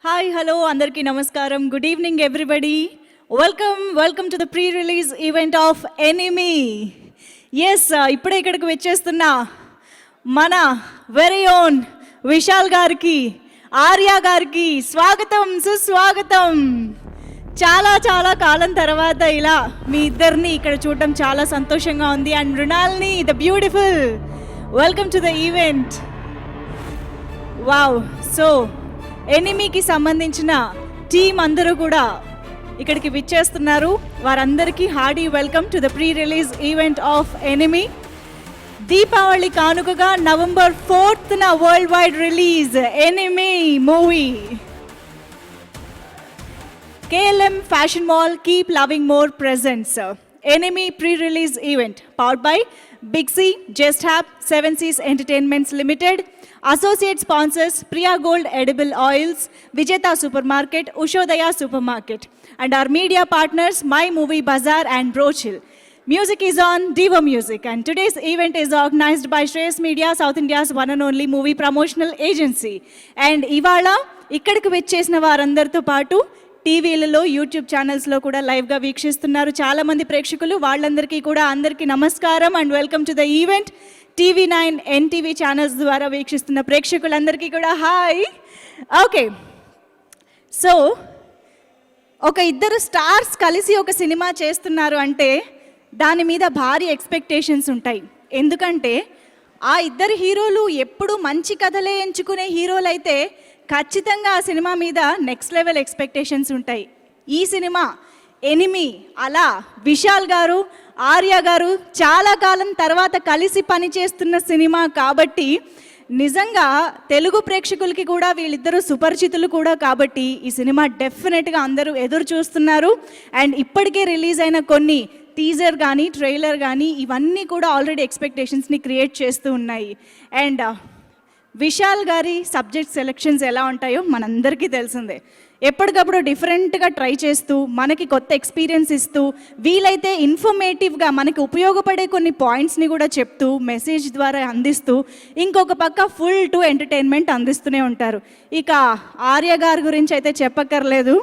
Hi hello అందరికీ నమస్కారం. Good evening everybody. Welcome to the pre release event of Enemy. Yes, ఇప్పుడే ఇక్కడికి వచ్చేస్తున్న మన వెరీ ఓన్ విశాల్ గారికి, ఆర్య గారికి స్వాగతం, సుస్వాగతం. చాలా చాలా కాలం తర్వాత ఇలా మీ ఇద్దరిని ఇక్కడ చూడటం చాలా సంతోషంగా ఉంది. And Mrinalini the beautiful, welcome to the event. Wow. So ఎనిమీకి సంబంధించిన టీం అందరూ కూడా ఇక్కడికి విచ్చేస్తున్నారు. వారందరికీ hearty welcome to the pre release event of Enemy. Deepavali కానుకగా November 4th world wide release Enemy movie. KLM Fashion Mall Keep Loving More presents Enemy pre-release event powered by Big C, Just Hab, Seven Seas Entertainments Limited. Associate sponsors Priya Gold Edible Oils, Vijeta Supermarket, Ushodaya Supermarket, and our media partners My Movie Bazaar and Brochill. Music is on Diva Music, and today's event is organized by Shreyas Media, South India's one and only movie promotional agency. And ఇవాళ ఇక్కడికి వచ్చేసిన వారందరితో పాటు టీవీలలో, YouTube ఛానల్స్లో కూడా లైవ్గా వీక్షిస్తున్నారు చాలామంది ప్రేక్షకులు. వాళ్ళందరికీ కూడా అందరికీ నమస్కారం and welcome to the event. TV9, NTV channels ద్వారా వీక్షిస్తున్న ప్రేక్షకులందరికీ కూడా హాయ్. ఓకే, సో ఒక ఇద్దరు స్టార్స్ కలిసి ఒక సినిమా చేస్తున్నారు అంటే దాని మీద భారీ ఎక్స్పెక్టేషన్స్ ఉంటాయి. ఎందుకంటే ఆ ఇద్దరు హీరోలు ఎప్పుడు మంచి కథలే ఎంచుకునే హీరోలు అయితే ఖచ్చితంగా ఆ సినిమా మీద నెక్స్ట్ లెవెల్ ఎక్స్పెక్టేషన్స్ ఉంటాయి. ఈ సినిమా ఎనిమీ అలా విశాల్ గారు, ఆర్య గారు చాలా కాలం తర్వాత కలిసి పనిచేస్తున్న సినిమా కాబట్టి నిజంగా తెలుగు ప్రేక్షకులకి కూడా వీళ్ళిద్దరూ సుపరిచితులు కూడా కాబట్టి ఈ సినిమా డెఫినెట్గా అందరూ ఎదురు చూస్తున్నారు. అండ్ ఇప్పటికే రిలీజ్ అయిన కొన్ని టీజర్ కానీ ట్రైలర్ కానీ ఇవన్నీ కూడా ఆల్రెడీ ఎక్స్పెక్టేషన్స్ని క్రియేట్ చేస్తూ ఉన్నాయి. అండ్ విశాల్ గారి సబ్జెక్ట్ సెలెక్షన్స్ ఎలా ఉంటాయో మనందరికీ తెలిసిందే. ఎప్పటికప్పుడు డిఫరెంట్గా ట్రై చేస్తూ మనకి కొత్త ఎక్స్పీరియన్స్ ఇస్తూ వీలైతే ఇన్ఫర్మేటివ్గా మనకి ఉపయోగపడే కొన్ని పాయింట్స్ని కూడా చెప్తూ మెసేజ్ ద్వారా అందిస్తూ ఇంకొక పక్క ఫుల్ టు ఎంటర్టైన్మెంట్ అందిస్తూనే ఉంటారు. ఇక ఆర్య గారి గురించి అయితే చెప్పక్కర్లేదు.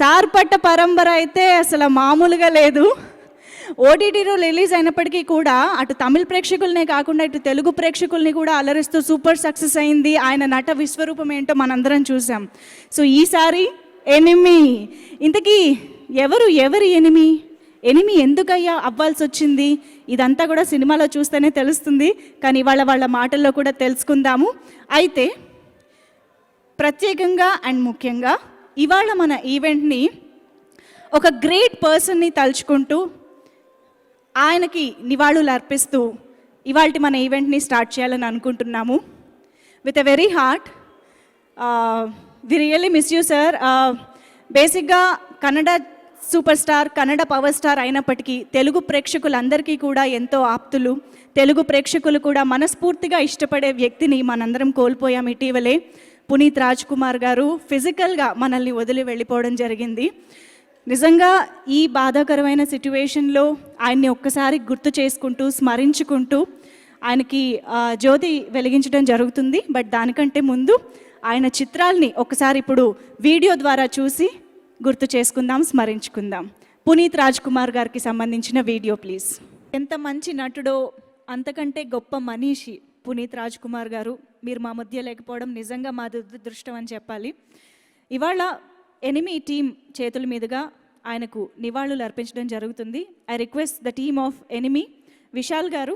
సార్పట్ట పరంపర అయితే అసలు మామూలుగా లేదు. ఓటీటీలో రిలీజ్ అయినప్పటికీ కూడా అటు తమిళ ప్రేక్షకులనే కాకుండా ఇటు తెలుగు ప్రేక్షకుల్ని కూడా అలరిస్తూ సూపర్ సక్సెస్ అయింది. ఆయన నట విశ్వరూపం ఏంటో మనందరం చూసాం. సో ఈసారి ఎనిమీ, ఇంతకీ ఎవరి ఎనిమీ ఎందుకయ్యా అవ్వాల్సి వచ్చింది, ఇదంతా కూడా సినిమాలో చూస్తేనే తెలుస్తుంది. కానీ ఇవాళ వాళ్ళ మాటల్లో కూడా తెలుసుకుందాము. అయితే ప్రత్యేకంగా అండ్ ముఖ్యంగా ఇవాళ మన ఈవెంట్ని ఒక గ్రేట్ పర్సన్ని తలుచుకుంటూ ఆయనకి నివాళులు అర్పిస్తూ ఇవాళ మన ఈవెంట్ని స్టార్ట్ చేయాలని అనుకుంటున్నాము. With a very heart, we really miss you sir. బేసిక్గా Kannada super star, Kannada power star అయినప్పటికీ తెలుగు ప్రేక్షకులందరికీ కూడా ఎంతో ఆప్తులు. తెలుగు ప్రేక్షకులు కూడా మనస్ఫూర్తిగా ఇష్టపడే వ్యక్తిని మనందరం కోల్పోయాం ఇటీవలే. పునీత్ రాజ్ కుమార్ గారు ఫిజికల్గా మనల్ని వదిలి వెళ్ళిపోవడం జరిగింది. నిజంగా ఈ బాధాకరమైన సిట్యువేషన్లో ఆయన్ని ఒక్కసారి గుర్తు చేసుకుంటూ స్మరించుకుంటూ ఆయనకి జ్యోతి వెలిగించడం జరుగుతుంది. బట్ దానికంటే ముందు ఆయన చిత్రాల్ని ఒకసారి ఇప్పుడు వీడియో ద్వారా చూసి గుర్తు చేసుకుందాం, స్మరించుకుందాం. పునీత్ రాజ్ కుమార్ గారికి సంబంధించిన వీడియో ప్లీజ్. ఎంత మంచి నటుడో, అంతకంటే గొప్ప మనీషి పునీత్ రాజ్ కుమార్ గారు. మీరు మా మధ్య లేకపోవడం నిజంగా మా దురదృష్టం అని చెప్పాలి. ఇవాళ ఎనిమీ టీం చేతుల మీదుగా ఆయనకు నివాళులు అర్పించడం జరుగుతుంది. I request the team of enemy. Vishal గారు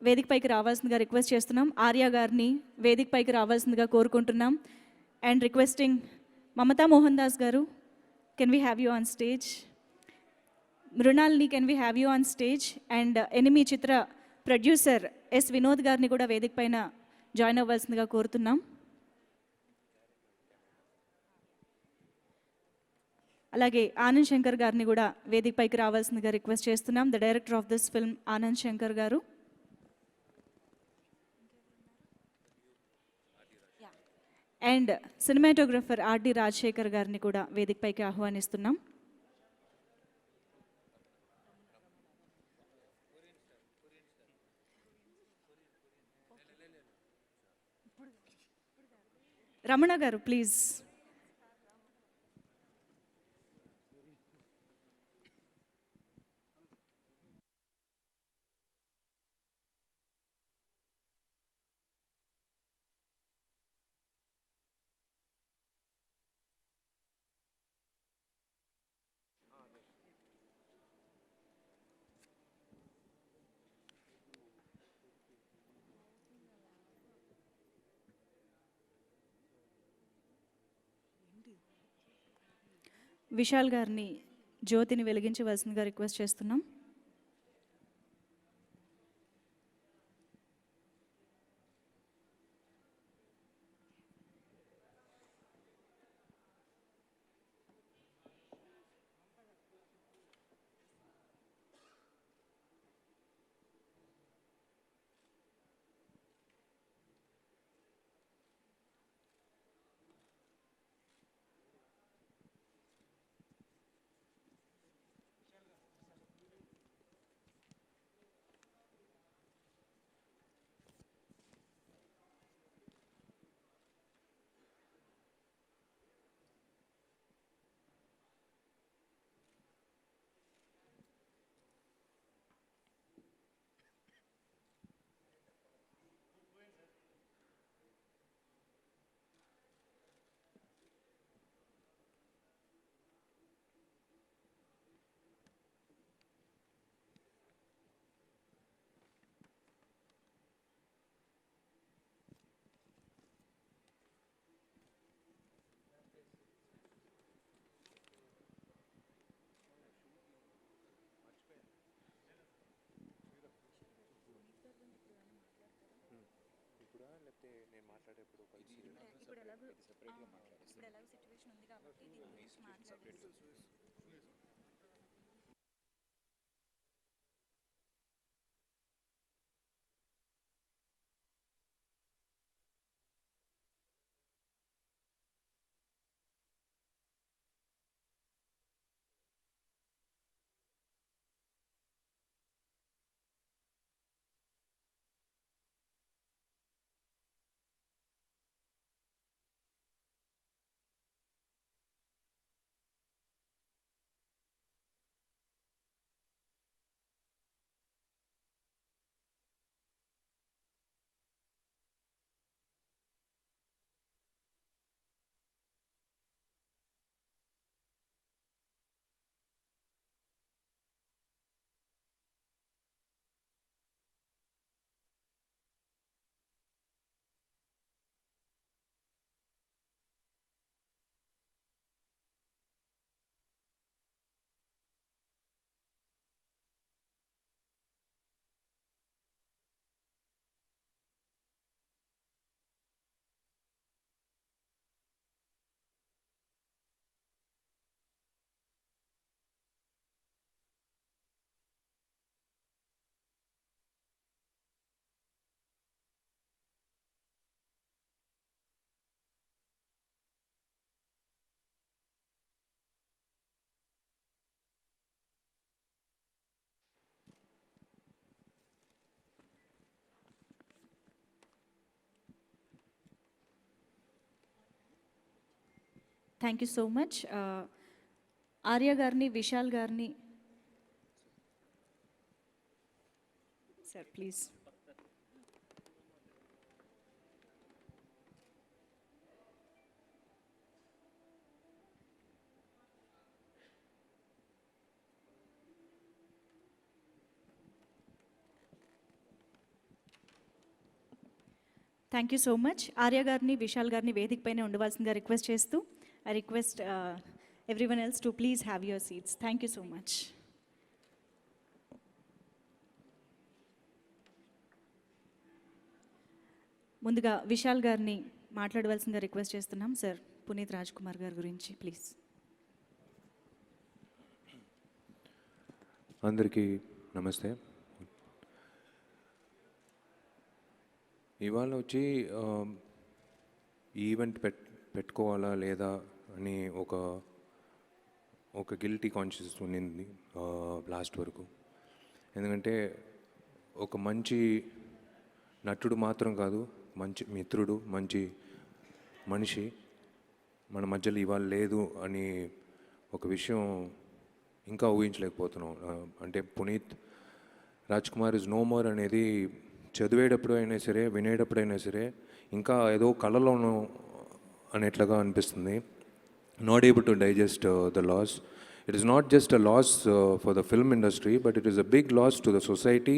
వేదిక పైకి రావాల్సిందిగా రిక్వెస్ట్ చేస్తున్నాం. ఆర్య గారిని వేదిక పైకి రావాల్సిందిగా కోరుకుంటున్నాం. And requesting Mamta Mohan Das garu, can we have you on stage. మృణాల్ని can we have you on stage. And Enemy చిత్ర ప్రొడ్యూసర్ ఎస్ వినోద్ గారిని కూడా వేదిక పైన జాయిన్ అవ్వాల్సిందిగా కోరుతున్నాం. అలాగే ఆనంద్ శంకర్ గారిని కూడా వేదిక పైకి రావాల్సిందిగా రిక్వెస్ట్ చేస్తున్నాం. The director of this film Anand Shankar గారు. అండ్ సినిమాటోగ్రఫర్ ఆర్డి రాజశేఖర్ గారిని కూడా వేదిక పైకి ఆహ్వానిస్తున్నాం. రమణ గారు ప్లీజ్. విశాల్ గారిని జ్యోతిని వెలిగించవలసిందిగా రిక్వెస్ట్ చేస్తున్నాం. లేకపోతే నేను మాట్లాడేప్పుడు ఇప్పుడు ఎలాగో సిచ్యువేషన్ ఉంది కాబట్టి దీని గురించి మాట్లాడేది. Thank you so much. Arya గారిని, విశాల్ గారిని sir please. Thank you so much. Arya గారిని, విశాల్ గారిని వేదిక పైన ఉండవలసిందిగా రిక్వెస్ట్ చేస్తూ I request everyone else to please have your seats. Thank you so much. ముందుగా విశాల్ గారిని మాట్లాడవలసిందిగా రిక్వెస్ట్ చేస్తున్నాం. సార్ పునీత్ రాజ్ కుమార్ గారి గురించి ప్లీజ్. అందరికీ నమస్తే. ఇవాళ వచ్చి ఈవెంట్ పెట్టుకోవాలా లేదా అని ఒక గిల్టీ కాన్షియస్ ఉండింది లాస్ట్ వరకు. ఎందుకంటే ఒక మంచి నటుడు మాత్రం కాదు, మంచి మిత్రుడు, మంచి మనిషి మన మధ్యలో ఇవాళ లేదు అని ఒక విషయం ఇంకా ఊహించలేకపోతున్నాం. అంటే Puneeth Raj Kumar is no more అనేది చదివేటప్పుడు అయినా సరే, వినేటప్పుడైనా సరే ఇంకా ఏదో కళలోనూ అనేట్లుగా అనిపిస్తుంది. Not able to digest the loss. It is not just a loss for the film industry, but it is a big loss to the society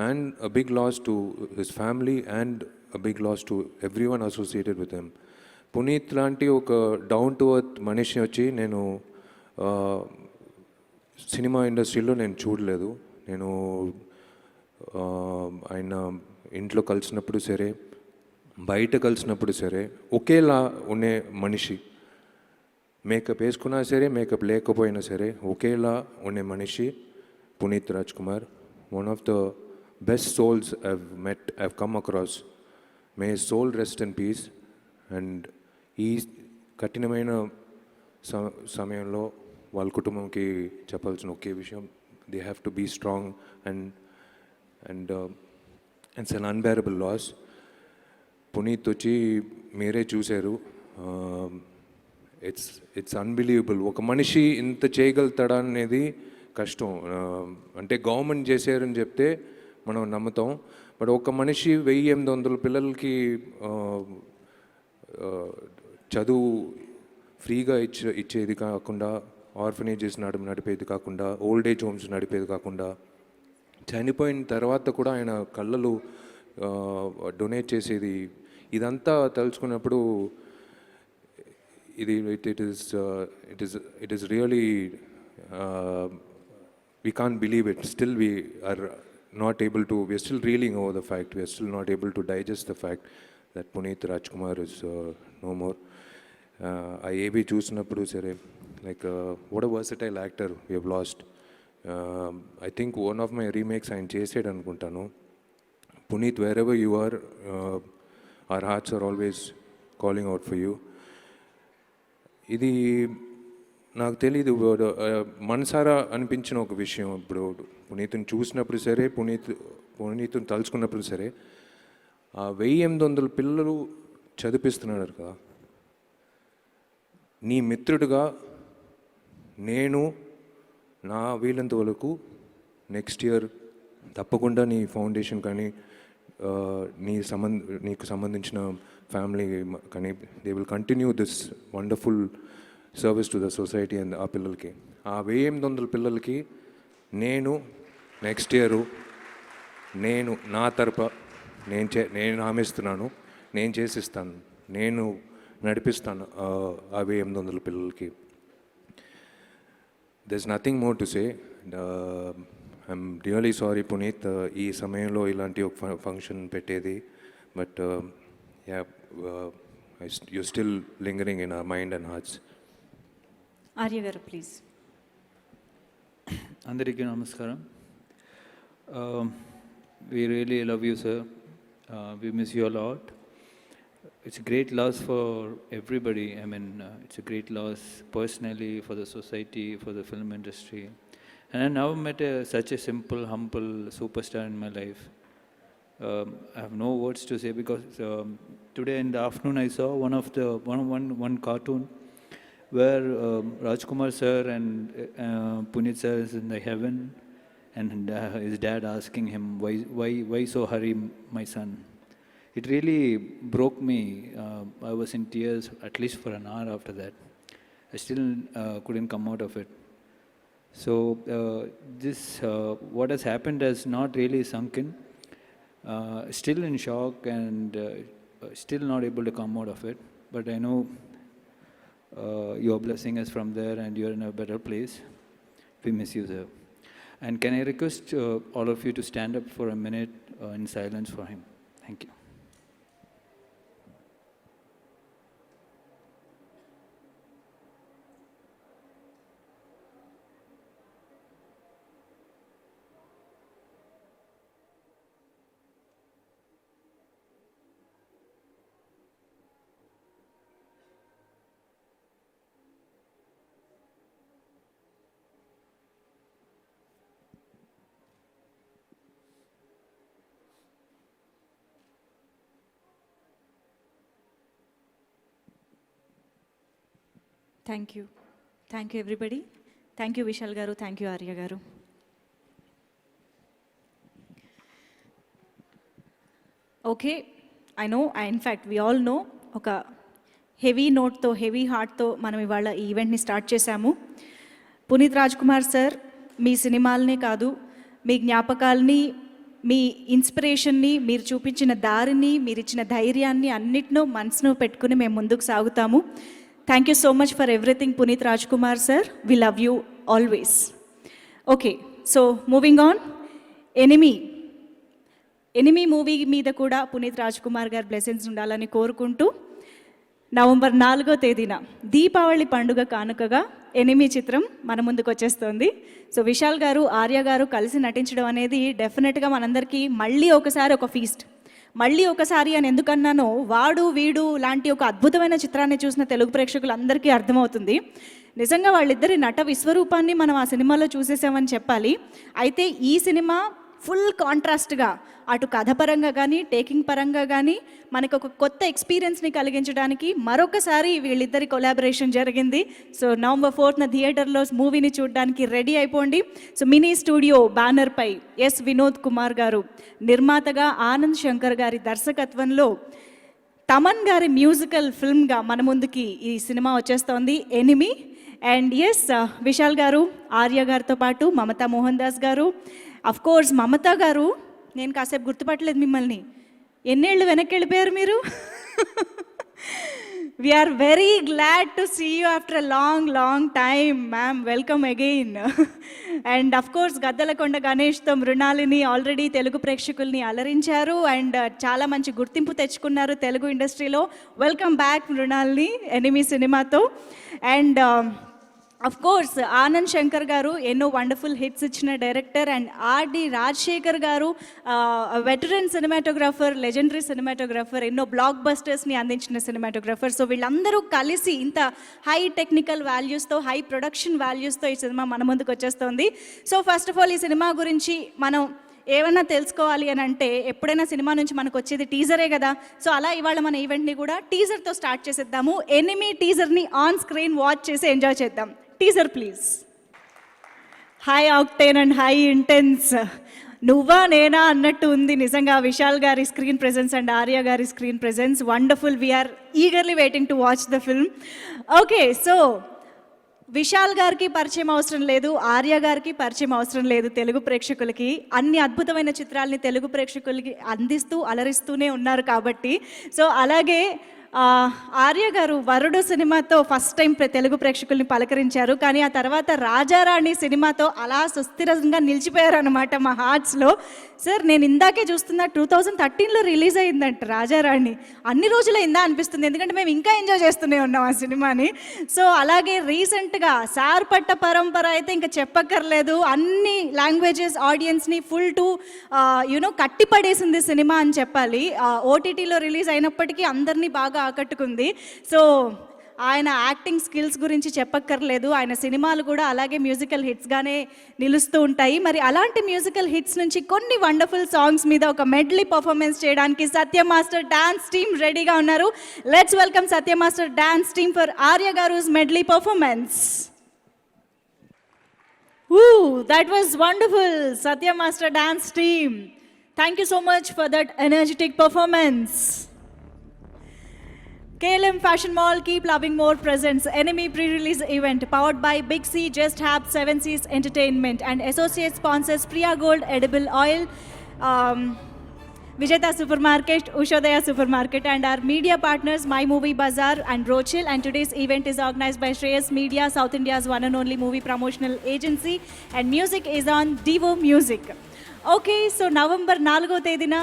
and a big loss to his family and a big loss to everyone associated with him. Puneeth లాంటి ఒక down to earth మనిషి వచ్చి నేను cinema ఇండస్ట్రీలో నేను చూడలేదు. నేను ఆయన ఇంట్లో కలిసినప్పుడు సరే, బయట కలిసినప్పుడు సరే ఒకేలా ఉండే మనిషి. మేకప్ వేసుకున్నా సరే, మేకప్ లేకపోయినా సరే ఒకేలా ఉండే మనిషి Puneeth Raj Kumar. One of the best souls I've come across. May soul rest in peace. And ఈ కఠినమైన సమయంలో వాళ్ళ కుటుంబంకి చెప్పాల్సిన ఒకే విషయం, they have to be strong and it's un unbearable loss. Puneeth వచ్చి మీరే చూశారు. It's unbelievable. ఒక మనిషి ఇంత చేయగలుగుతాడా అనేది కష్టం. అంటే గవర్నమెంట్ చేశారని చెప్తే మనం నమ్ముతాం. బట్ ఒక మనిషి 1800 పిల్లలకి చదువు ఫ్రీగా ఇచ్చేది కాకుండా, ఆర్ఫనేజెస్ నడిపేది కాకుండా, ఓల్డ్ ఏజ్ హోమ్స్ నడిపేది కాకుండా, చనిపోయిన తర్వాత కూడా ఆయన కళ్ళలు డొనేట్ చేసేది, ఇదంతా తలుచుకున్నప్పుడు it is really we can't believe it. Still we are still reeling over the fact. We are still not able to digest the fact that Puneeth Rajkumar is no more. I AB చూసినప్పుడు సరే, like what a versatile actor we have lost. I think one of my remakes ఆయన చేసాడు అనుకుంటాను. Puneeth, wherever you are, our hearts are always calling out for you. ఇది నాకు తెలీదు, మనసారా అనిపించిన ఒక విషయం. ఇప్పుడు పునీత్ని చూసినప్పుడు సరే, పునీత్ని తలుచుకున్నప్పుడు సరే, 1800 పిల్లలు చదివిస్తున్నాడు కదా. నీ మిత్రుడిగా నేను నా వీలంత వరకు నెక్స్ట్ ఇయర్ తప్పకుండా నీ ఫౌండేషన్ కానీ నీకు సంబంధించిన ఫ్యామిలీ కానీ they will continue this wonderful service to the society and ఆ పిల్లలకి, ఆ 1800 పిల్లలకి నేను నెక్స్ట్ ఇయరు నేను నా తరఫ నేను హామీస్తున్నాను, నేను చేసిస్తాను, నేను నడిపిస్తాను ఆ 1800 పిల్లలకి. There is nothing more to say. I'm really sorry Puneeth, ఈ సమయంలో ఇలాంటి ఒక ఫంక్షన్ పెట్టేది. But you're still lingering in our mind and hearts. Arya garu, please. Andariki namaskaram. We really love you, sir. We miss you a lot. It's a great loss for everybody. I mean, it's a great loss personally, for the society, for the film industry. And I never met such a simple, humble superstar in my life. I have no words to say because today in the afternoon I saw one cartoon where Rajkumar sir and Puneeth sir is in the heaven, and his dad asking him, why so hurry, my son? It really broke me. I was in tears at least for an hour after that. I still couldn't come out of it. So this what has happened has not really sunk in. Still in shock and still not able to come out of it. But I know you are blessing us from there and you are in a better place. We miss you, sir. And can I request all of you to stand up for a minute in silence for him? Thank you. Thank you everybody. Thank you Vishal garu, thank you Arya garu. Okay, I know, in fact we all know, ఒక heavy నోట్తో, heavy హార్ట్తో మనం ఇవాళ ఈ ఈవెంట్ని start చేశాము. Puneeth Raj Kumar sir, మీ సినిమాలనే కాదు, మీ జ్ఞాపకాలని, మీ ఇన్స్పిరేషన్ని, మీరు చూపించిన దారిని, మీరు ఇచ్చిన ధైర్యాన్ని అన్నిటినో మనసును పెట్టుకుని మేము ముందుకు సాగుతాము. Thank you so much for everything Puneeth Raj Kumar sir. We love you always. Okay, so moving on. Enemy movie మీద కూడా పునీత్ రాజ్ కుమార్ గారి బ్లెస్సింగ్స్ ఉండాలని కోరుకుంటూ, నవంబర్ 4వ తేదీన దీపావళి పండుగ కానుకగా ఎనిమీ చిత్రం మన ముందుకు వచ్చేస్తుంది. సో విశాల్ గారు, ఆర్య గారు కలిసి నటించడం అనేది డెఫినెట్గా మనందరికీ మళ్ళీ ఒకసారి ఒక ఫీస్ట్. మళ్ళీ ఒకసారి అని ఎందుకన్నానో, వాడు వీడు లాంటి ఒక అద్భుతమైన చిత్రాన్ని చూసిన తెలుగు ప్రేక్షకులందరికీ అర్థమవుతుంది. నిజంగా వాళ్ళిద్దరి నట విశ్వరూపాన్ని మనం ఆ సినిమాలో చూసేసామని చెప్పాలి. అయితే ఈ సినిమా ఫుల్ కాంట్రాస్ట్గా, అటు కథ పరంగా కానీ, టేకింగ్ పరంగా కానీ మనకు ఒక కొత్త ఎక్స్పీరియన్స్ని కలిగించడానికి మరొకసారి వీళ్ళిద్దరి కొలాబరేషన్ జరిగింది. సో నవంబర్ 4న థియేటర్లో మూవీని చూడడానికి రెడీ అయిపోండి. సో మినీ స్టూడియో బ్యానర్పై ఎస్ వినోద్ కుమార్ గారు, నిర్మాతగా ఆనంద్ శంకర్ గారి దర్శకత్వంలో తమన్ గారి మ్యూజికల్ ఫిల్మ్గా మన ముందుకి ఈ సినిమా వచ్చేస్తోంది, ఎనిమీ. అండ్ ఎస్, విశాల్ గారు, ఆర్య గారితో పాటు మమతా మోహన్ దాస్ గారు, అఫ్ కోర్స్ మమతా గారు, నేను కాసేపు గుర్తుపట్టలేదు మిమ్మల్ని, ఎన్నేళ్ళు వెనక్కి వెళ్ళిపోయారు మీరు. We are very glad to see you after a long time ma'am. Welcome again. And of course Gaddalakonda గణేష్తో మృణాలిని ఆల్రెడీ తెలుగు ప్రేక్షకుల్ని అలరించారు అండ్ చాలా మంచి గుర్తింపు తెచ్చుకున్నారు తెలుగు ఇండస్ట్రీలో. వెల్కమ్ బ్యాక్ మృణాలిని, ఎనిమీ సినిమాతో. And of course Anand Shankar garu ఎన్నో వండర్ఫుల్ హిట్స్ ఇచ్చిన director. And RD Rajasekhar garu veteran cinematographer, legendary cinematographer, ఎన్నో బ్లాక్ బస్టర్స్ని అందించిన సినిమాటోగ్రాఫర్. సో వీళ్ళందరూ కలిసి ఇంత హై టెక్నికల్ వాల్యూస్తో, హై ప్రొడక్షన్ వాల్యూస్తో ఈ సినిమా మన ముందుకు వచ్చేస్తుంది. సో ఫస్ట్ ఆఫ్ ఆల్ ఈ సినిమా గురించి మనం ఏమన్నా తెలుసుకోవాలి అని అంటే, ఎప్పుడైనా సినిమా నుంచి మనకు వచ్చేది టీజరే కదా. సో అలా ఇవాళ మన ఈవెంట్ని కూడా టీజర్తో స్టార్ట్ చేసేద్దాము. ఎనిమీ టీజర్ని ఆన్ స్క్రీన్ వాచ్ చేసి ఎంజాయ్ చేద్దాం. Teaser please. High octane and high intense, నువ్వా నేనా అన్నట్టు ఉంది నిజంగా విశాల్ గారి స్క్రీన్ ప్రెజెన్స్ అండ్ ఆర్య గారి screen presence. Wonderful. We're eagerly waiting to watch the film. Okay, so Vishal గారికి పరిచయం అవసరం లేదు, ఆర్య గారికి పరిచయం అవసరం లేదు. తెలుగు ప్రేక్షకులకి అన్ని అద్భుతమైన చిత్రాలని తెలుగు ప్రేక్షకులకి అందిస్తూ అలరిస్తూనే ఉన్నారు కాబట్టి. సో అలాగే ఆర్య గారు వరుడు సినిమాతో ఫస్ట్ టైం తెలుగు ప్రేక్షకుల్ని పలకరించారు. కానీ ఆ తర్వాత రాజారాణి సినిమాతో అలా సుస్థిరంగా నిలిచిపోయారు అనమాట మా హార్ట్స్లో. సార్ నేను ఇందాకే చూస్తున్నా, 2013లో రిలీజ్ అయిందంట రాజారాణి. అన్ని రోజులైందా అనిపిస్తుంది, ఎందుకంటే మేము ఇంకా ఎంజాయ్ చేస్తూనే ఉన్నాం ఆ సినిమాని. సో అలాగే రీసెంట్గా సార్ పట్ట పరంపర అయితే ఇంకా చెప్పక్కర్లేదు. అన్ని లాంగ్వేజెస్ ఆడియన్స్ని ఫుల్ టు కట్టిపడేసింది సినిమా అని చెప్పాలి. ఓటీటీలో రిలీజ్ అయినప్పటికీ అందరినీ బాగా ఆకట్టుకుంది. సో ఆయన యాక్టింగ్ స్కిల్స్ గురించి చెప్పక్కర్లేదు, ఆయన సినిమాలు కూడా అలాగే మ్యూజికల్ హిట్స్గానే నిలుస్తూ ఉంటాయి. మరి అలాంటి మ్యూజికల్ హిట్స్ నుంచి కొన్ని వండర్ఫుల్ సాంగ్స్ మీద ఒక మెడ్లీ పర్ఫార్మెన్స్ చేయడానికి సత్య మాస్టర్ డాన్స్ టీమ్ రెడీగా ఉన్నారు. Let's welcome Satya master dance team for Arya గారు's medley performance. That was wonderful, Satya Master dance team. Thank you so much for that energetic performance. KLM Fashion Mall Keep Loving More presents Enemy pre-release event powered by Big C, Just Hab, 7 Seas Entertainment and associate sponsors Priya Gold Edible Oil, Vijayta Supermarket, Ushodaya Supermarket, and our media partners My Movie Bazaar and Rochil. And today's event is organized by Shreyas Media, South India's one and only movie promotional agency, and music is on Devo Music. Okay, so November 4వ తేదీన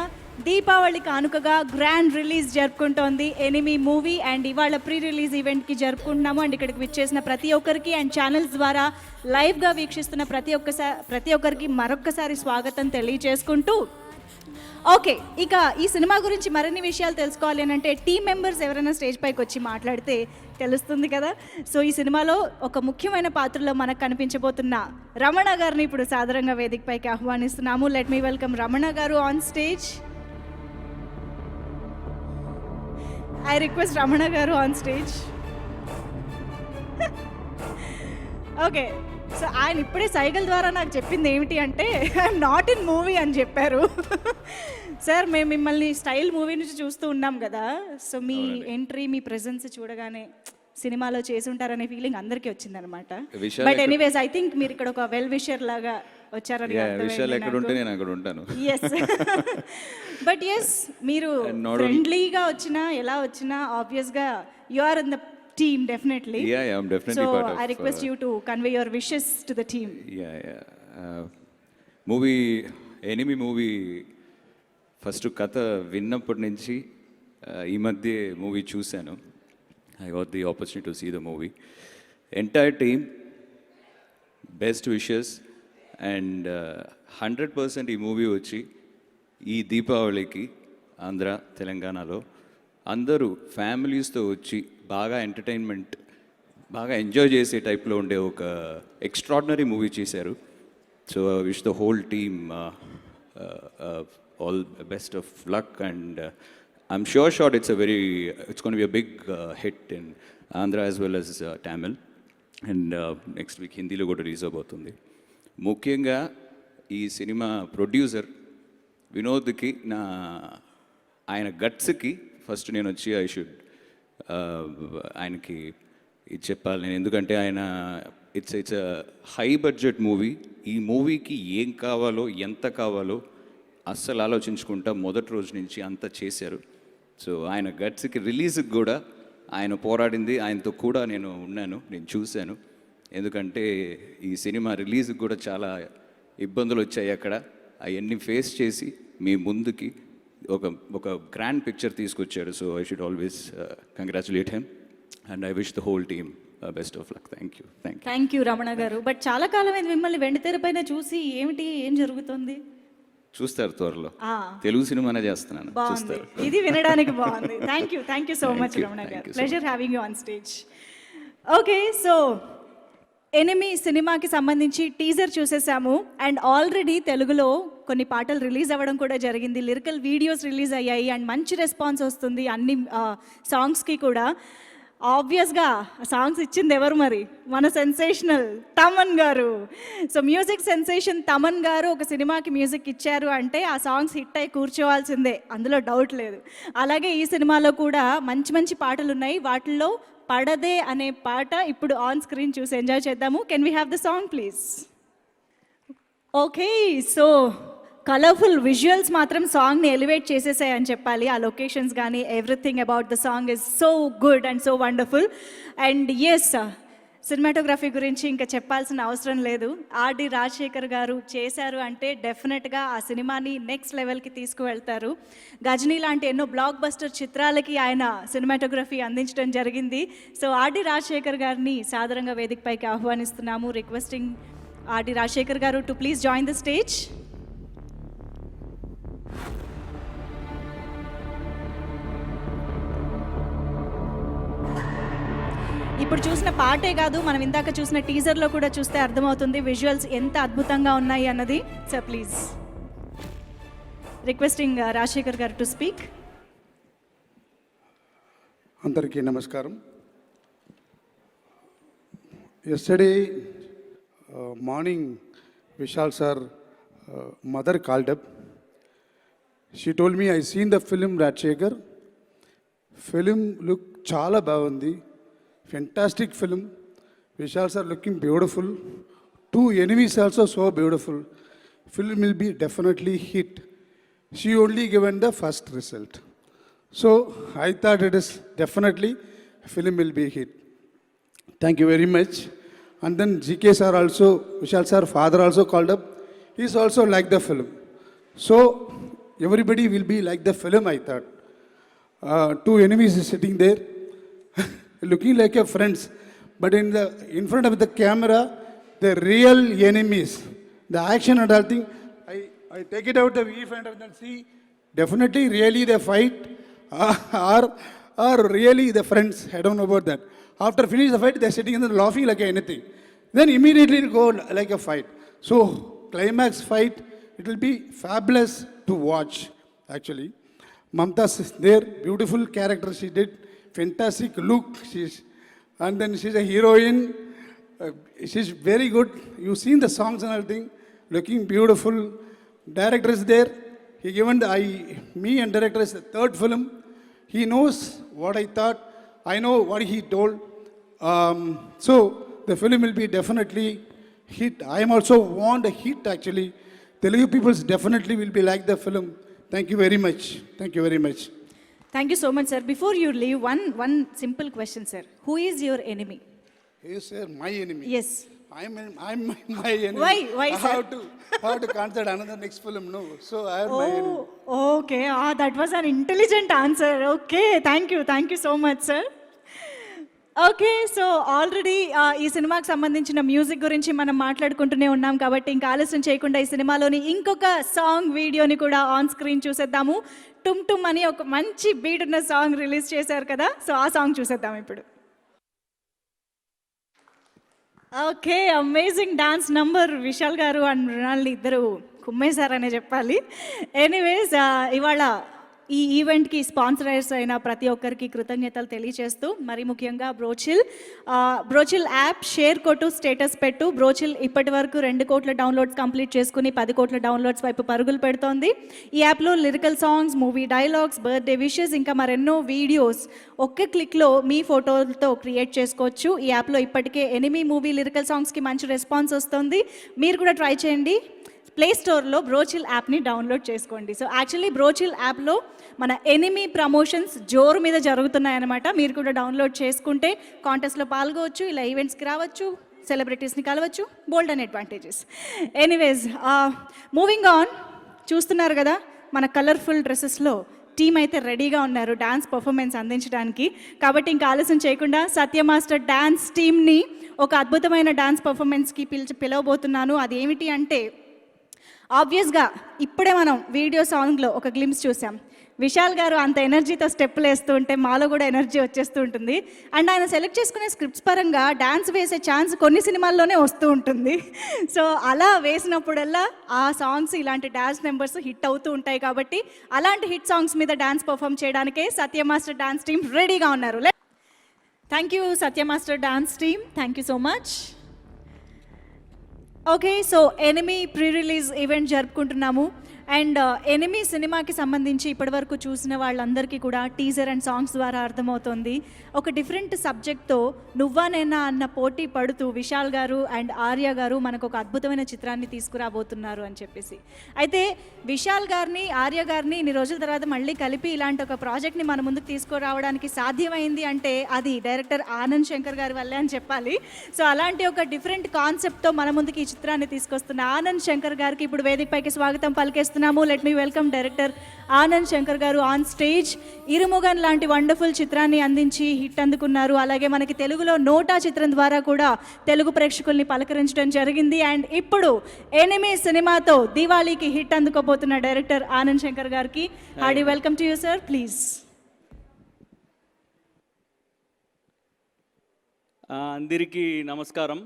దీపావళి కానుకగా grand release జరుపుకుంటోంది Enemy movie. And ఇవాళ pre release ఈవెంట్కి జరుపుకుంటున్నాము. And ఇక్కడికి విచ్చేసిన ప్రతి ఒక్కరికి అండ్ ఛానల్స్ ద్వారా లైవ్గా వీక్షిస్తున్న ప్రతి ఒక్కరికి మరొక్కసారి స్వాగతం తెలియజేసుకుంటూ, ఓకే, ఇక ఈ సినిమా గురించి మరిన్ని విషయాలు తెలుసుకోవాలి అని అంటే టీమ్ మెంబర్స్ ఎవరైనా స్టేజ్ పైకి వచ్చి మాట్లాడితే తెలుస్తుంది కదా. సో ఈ సినిమాలో ఒక ముఖ్యమైన పాత్రలో మనకు కనిపించబోతున్న రమణ గారిని ఇప్పుడు సాదరంగా వేదిక పైకి ఆహ్వానిస్తున్నాము. లెట్ మీ వెల్కమ్ రమణ గారు on stage. I request Ramana garu on stage. Okay, so ఆయన ఇప్పుడే సైకిల్ ద్వారా నాకు చెప్పింది ఏమిటి అంటే ఐఎమ్ నాట్ ఇన్ మూవీ అని చెప్పారు. సార్ మేము మిమ్మల్ని స్టైల్ మూవీ నుంచి చూస్తూ ఉన్నాం కదా, సో మీ ఎంట్రీ మీ ప్రెజెన్స్ చూడగానే సినిమాలో చేసి ఉంటారనే ఫీలింగ్ అందరికీ వచ్చిందనమాట. బట్ ఎనీవేస్ ఐ థింక్ మీరు ఇక్కడ ఒక వెల్ విషర్ లాగా వచ్చారని విషయాలు ఎక్కడ ఉంటే నేను అక్కడ ఉంటాను. ఎస్, బట్ ఎస్ మీరు ఫ్రెండ్లీగా వచ్చినా ఎలా వచ్చినా ఆబ్వియస్గా you are in the team definitely. Yeah, I'm definitely so part of. I request you to convey your wishes to the team. Movie Enemy movie first కథ విన్నప్పటి నుంచి ఈ మధ్య మూవీ చూశాను. I got the opportunity to see the movie. Entire team best wishes and 100% ఈ movie వచ్చి ఈ దీపావళికి ఆంధ్ర తెలంగాణలో అందరూ ఫ్యామిలీస్తో వచ్చి బాగా ఎంటర్టైన్మెంట్ బాగా ఎంజాయ్ చేసే టైప్లో ఉండే ఒక ఎక్స్ట్రాడినరీ మూవీ చేశారు. So wish the whole team all best of luck and I'm sure it's going to be a big hit in Andhra as well as Tamil and next week హిందీలో కూడా release అవబోతుంది. ముఖ్యంగా ఈ cinema producer వినోద్కి ఆయన గట్స్కి first నేను వచ్చి I should ఆయనకి ఇది చెప్పాలి నేను, ఎందుకంటే ఆయన it's a high budget movie. ఈ మూవీకి ఏం కావాలో ఎంత కావాలో అస్సలు ఆలోచించుకుంటా మొదటి రోజు నుంచి అంతా చేశారు. సో ఆయన గట్స్కి రిలీజ్కి కూడా ఆయన పోరాడింది, ఆయనతో కూడా నేను ఉన్నాను, నేను చూశాను. ఎందుకంటే ఈ సినిమా రిలీజ్కి కూడా చాలా ఇబ్బందులు వచ్చాయి అక్కడ. అవన్నీ ఫేస్ చేసి మీ ముందుకి ఒక గ్రాండ్ పిక్చర్ తీసుకొచ్చారు. So I should always congratulate him and I wish the whole team best of luck. Thank you Ramana గారు. బట్ చాలా కాలం అయింది మిమ్మల్ని వెండితెర పైన చూసి, ఏం జరుగుతుంది? చూస్తారు త్వరలో, తెలుగు సినిమానే చేస్తున్నాను, చూస్తారు. ఇది వినడానికి బాగుంది. Thank you so much Ramana garu. Pleasure having you on stage. Okay, so Enemy సినిమాకి సంబంధించి టీజర్ చూసేసాము అండ్ ఆల్రెడీ తెలుగులో కొన్ని పాటలు రిలీజ్ అవ్వడం కూడా జరిగింది. లిరికల్ వీడియోస్ రిలీజ్ అయ్యాయి అండ్ మంచి రెస్పాన్స్ వస్తుంది అన్ని సాంగ్స్కి కూడా. ఆబ్వియస్గా సాంగ్స్ ఇచ్చింది ఎవరు మరి? మన సెన్సేషనల్ తమన్ గారు. సో మ్యూజిక్ సెన్సేషన్ తమన్ గారు ఒక సినిమాకి మ్యూజిక్ ఇచ్చారు అంటే ఆ సాంగ్స్ హిట్ అయి కూర్చోవాల్సిందే, అందులో డౌట్ లేదు. అలాగే ఈ సినిమాలో కూడా మంచి మంచి పాటలు ఉన్నాయి. వాటిల్లో పడదే అనే పాట ఇప్పుడు ఆన్ స్క్రీన్ చూసి ఎంజాయ్ చేద్దాము. Can we have the song please? Okay, so colourful visuals మాత్రం సాంగ్ని ఎలివేట్ చేసేసాయని చెప్పాలి. ఆ లొకేషన్స్ కానీ everything about the song is so good and so wonderful. And yes, cinematography గురించి ఇంకా చెప్పాల్సిన అవసరం లేదు. ఆర్డి రాజశేఖర్ గారు చేశారు అంటే డెఫినెట్గా ఆ సినిమాని నెక్స్ట్ లెవెల్కి తీసుకువెళ్తారు. గజనీ లాంటి ఎన్నో బ్లాక్ బస్టర్ చిత్రాలకి ఆయన సినిమాటోగ్రఫీ అందించడం జరిగింది. సో ఆర్డి రాజశేఖర్ గారిని సాదరంగా వేదికపైకి ఆహ్వానిస్తున్నాము. రిక్వెస్టింగ్ ఆర్డి రాజశేఖర్ గారు to please join the stage. ఇప్పుడు చూసిన పాటే కాదు, మనం ఇందాక చూసిన టీజర్లో కూడా చూస్తే అర్థమవుతుంది విజువల్స్ ఎంత అద్భుతంగా ఉన్నాయి అన్నది. సార్ ప్లీజ్, రిక్వెస్టింగ్ రాజశేఖర్ గారు టు స్పీక్. అందరికీ నమస్కారం. Yesterday morning Vishal sir mother called up. She told me I seen the film Rajasekhar. Film look చాలా బాగుంది, fantastic film. Vishal sir looking beautiful. 2 enemies also so beautiful. Film will be definitely hit. She only given the first result. So I thought it is definitely film will be hit. Thank you very much. And then GK sir also, Vishal sir father also called up. He's also like the film. So everybody will be like the film, I thought. 2 enemies is sitting there. Looking like a friends, but in front of the camera, the real enemies, the action and all thing. I take it out the view front of them, see, definitely really the fight are really the friends. I don't know about that. After finish the fight, they're sitting and laughing like anything. Then immediately it go like a fight. So climax fight, it will be fabulous to watch. Actually, Mamta is there, beautiful character she did. Fantastic look, and then she's a heroine, She's very good. You've seen the songs and everything, looking beautiful. Director is there. He given me and director is the third film. He knows what I thought. I know what he told. So the film will be definitely hit. I am also want a hit actually. Telugu people definitely will be like the film. Thank you very much. Thank you very much. Thank you so much, sir. Before you leave, one simple question, sir. Who is your enemy? He is my enemy. Yes. I'm my enemy. Why, I sir? have to consider another next film. No, so I am my enemy. Oh, okay. That was an intelligent answer. Okay, thank you so much, sir. Okay so already ఈ సినిమాకి సంబంధించిన music గురించి మనం మాట్లాడుకుంటూనే ఉన్నాం కాబట్టి ఇంకా ఆలస్యం చేయకుండా ఈ సినిమాలోని ఇంకొక సాంగ్ వీడియోని కూడా ఆన్ స్క్రీన్ చూసేద్దాము. టుమ్ టుమ్ అని ఒక మంచి బీట్ ఉన్న సాంగ్ రిలీజ్ చేశారు కదా, సో ఆ సాంగ్ చూసేద్దాం ఇప్పుడు. Okay, amazing dance number. Vishal గారు అండ్ మృణాల్ని ఇద్దరు కుమ్మేశారనే చెప్పాలి. ఎనీవేస్, ఇవాళ ఈ ఈవెంట్కి స్పాన్సరర్స్ అయిన ప్రతి ఒక్కరికి కృతజ్ఞతలు తెలియజేస్తూ, మరి ముఖ్యంగా బ్రోచిల్ యాప్ షేర్ కొట్టు, స్టేటస్ పెట్టు. బ్రోచిల్ ఇప్పటి వరకు 2 కోట్ల డౌన్లోడ్స్ కంప్లీట్ చేసుకుని 10 కోట్ల డౌన్లోడ్స్ వైపు పరుగులు పెడుతోంది. ఈ యాప్లో lyrical songs, movie dialogues, birthday wishes, ఇంకా మరెన్నో వీడియోస్ ఒక్క క్లిక్లో మీ ఫోటోలతో క్రియేట్ చేసుకోవచ్చు. ఈ యాప్లో ఇప్పటికే ఎనిమీ మూవీ లిరికల్ సాంగ్స్కి మంచి రెస్పాన్స్ వస్తుంది. మీరు కూడా ట్రై చేయండి. ప్లే స్టోర్లో బ్రోచిల్ యాప్ని డౌన్లోడ్ చేసుకోండి. సో యాక్చువల్లీ బ్రోచిల్ యాప్లో మన ఎనిమీ ప్రమోషన్స్ జోరు మీద జరుగుతున్నాయన్నమాట. మీరు కూడా డౌన్లోడ్ చేసుకుంటే కాంటెస్ట్లో పాల్గొవచ్చు, ఇలా ఈవెంట్స్కి రావచ్చు, సెలబ్రిటీస్ని కలవచ్చు, bold and advantages. Anyways, moving on. చూస్తున్నారు కదా మన కలర్ఫుల్ డ్రెస్సెస్లో టీమ్ అయితే రెడీగా ఉన్నారు డాన్స్ పర్ఫార్మెన్స్ అందించడానికి. కాబట్టి ఇంకా ఆలస్యం చేయకుండా సత్య మాస్టర్ డాన్స్ టీమ్ని ఒక అద్భుతమైన డాన్స్ పర్ఫార్మెన్స్కి పిలవబోతున్నాను. అది ఏమిటి అంటే, ఆబ్వియస్గా ఇప్పుడే మనం వీడియో సాంగ్లో ఒక గ్లిమ్స్ చూసాం. విశాల్ గారు అంత ఎనర్జీతో స్టెప్పులు వేస్తూ ఉంటే మాలో కూడా ఎనర్జీ వచ్చేస్తూ ఉంటుంది. అండ్ ఆయన సెలెక్ట్ చేసుకునే స్క్రిప్ట్స్ పరంగా డ్యాన్స్ వేసే ఛాన్స్ కొన్ని సినిమాల్లోనే వస్తూ ఉంటుంది. సో అలా వేసినప్పుడల్లా ఆ సాంగ్స్, ఇలాంటి డ్యాన్స్ నెంబర్స్ హిట్ అవుతూ ఉంటాయి. కాబట్టి అలాంటి హిట్ సాంగ్స్ మీద డ్యాన్స్ పర్ఫామ్ చేయడానికే సత్య మాస్టర్ డాన్స్ టీమ్ రెడీగా ఉన్నారు. Thank you Satya master dance team, thank you so much. Okay, so enemy pre release event జరుపుకుంటున్నాము. అండ్ ఎనిమీ సినిమాకి సంబంధించి ఇప్పటివరకు చూసిన వాళ్ళందరికీ కూడా టీజర్ అండ్ సాంగ్స్ ద్వారా అర్థమవుతుంది. ఒక డిఫరెంట్ సబ్జెక్ట్తో నువ్వా నేనా అన్న పోటీ పడుతూ విశాల్ గారు అండ్ ఆర్య గారు మనకు ఒక అద్భుతమైన చిత్రాన్ని తీసుకురాబోతున్నారు అని చెప్పేసి. అయితే విశాల్ గారిని, ఆర్య గారిని ఇన్ని రోజుల తర్వాత మళ్ళీ కలిపి ఇలాంటి ఒక ప్రాజెక్ట్ని మన ముందుకు తీసుకురావడానికి సాధ్యమైంది అంటే అది డైరెక్టర్ ఆనంద్ శంకర్ గారి వల్లే అని చెప్పాలి. సో అలాంటి ఒక డిఫరెంట్ కాన్సెప్ట్తో మన ముందుకు ఈ చిత్రాన్ని తీసుకొస్తున్న ఆనంద్ శంకర్ గారికి ఇప్పుడు వేదికపైకి స్వాగతం పలికేస్తున్నాము. Let me welcome director Anand Shankar garu on stage. Irumugan లాంటి వండర్ఫుల్ చిత్రాన్ని అందించి హిట్ అందుకున్నారు. అలాగే మనకి తెలుగులో నోటా చిత్రం ద్వారా కూడా తెలుగు ప్రేక్షకుల్ని పలకరించడం జరిగింది. అండ్ ఇప్పుడు ఎనిమీ సినిమాతో దివాళీకి హిట్ అందుకోబోతున్న డైరెక్టర్ ఆనంద్ శంకర్ గారికి Hardy welcome to you sir, please. అందరికీ నమస్కారం.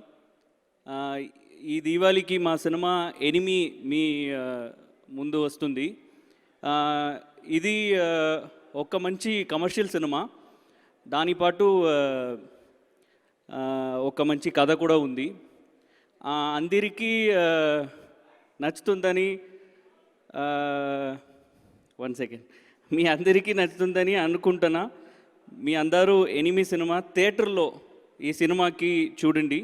ఈ దీవాళికి మా సినిమా ఎనిమీ మీ ముందు వస్తుంది. ఇది ఒక మంచి కమర్షియల్ సినిమా, దానిపాటు ఒక మంచి కథ కూడా ఉంది. అందరికీ నచ్చుతుందని మీ అందరికీ నచ్చుతుందని అనుకుంటున్నా. మీ అందరూ ఎనిమీ సినిమా థియేటర్లో ఈ సినిమాకి చూడండి,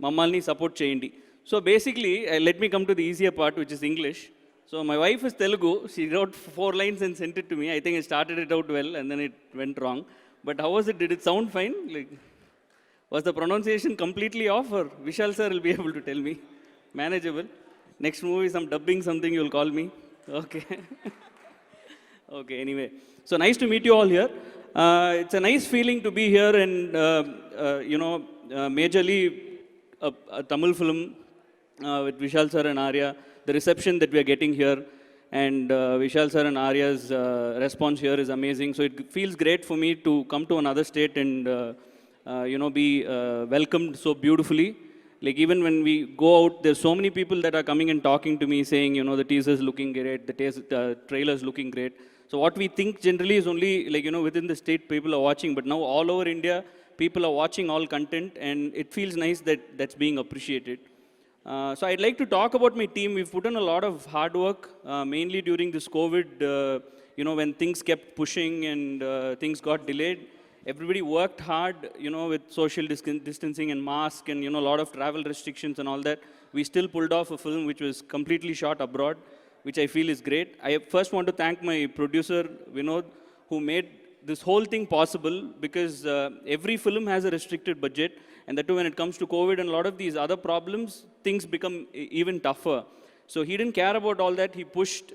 మమ్మల్ని సపోర్ట్ చేయండి. So basically let me come to the easier part, which is English. So my wife is Telugu. She wrote 4 lines and sent it to me. I think I started it out well and then it went wrong. But how was it? Did it sound fine? Like, was the pronunciation completely off, or Vishal sir will be able to tell me? Manageable. Next movie, some dubbing something, you'll call me. Okay. Okay, anyway. So nice to meet you all here. It's a nice feeling to be here and, majorly a Tamil film with Vishal sir and Arya. The reception that we are getting here and Vishal sir and Arya's response here is amazing. So it feels great for me to come to another state and, be welcomed so beautifully. Like even when we go out, there's so many people that are coming and talking to me saying, the teaser is looking great, the trailer is looking great. So what we think generally is only like, within the state people are watching, but now all over India, people are watching all content, and it feels nice that that's being appreciated. So I'd like to talk about my team. We've put in a lot of hard work, mainly during this COVID, when things kept pushing and things got delayed. Everybody worked hard, with social distancing and mask and, a lot of travel restrictions and all that. We still pulled off a film which was completely shot abroad, which I feel is great. I first want to thank my producer, Vinod, who made this whole thing possible, because every film has a restricted budget, and that too when it comes to COVID and a lot of these other problems, things become even tougher. So he didn't care about all that. He pushed,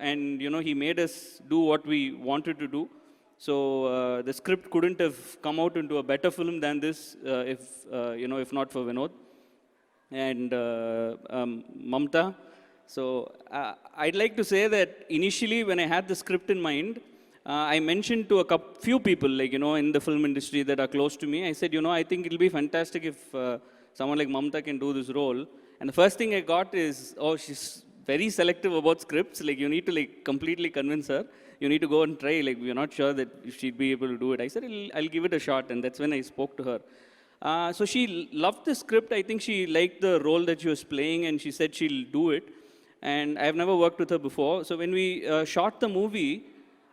and he made us do what we wanted to do. So the script couldn't have come out into a better film than this if not for Vinod and Mamta. So I'd like to say that initially when I had the script in mind, I mentioned to few people, in the film industry that are close to me. I said, I think it'll be fantastic if someone like Mamta can do this role. And the first thing I got is, oh, she's very selective about scripts. You need to completely convince her. You need to go and try. We're not sure that she'd be able to do it. I said, I'll give it a shot. And that's when I spoke to her. So she loved the script. I think she liked the role that she was playing, and she said she'll do it. And I've never worked with her before. So when we shot the movie,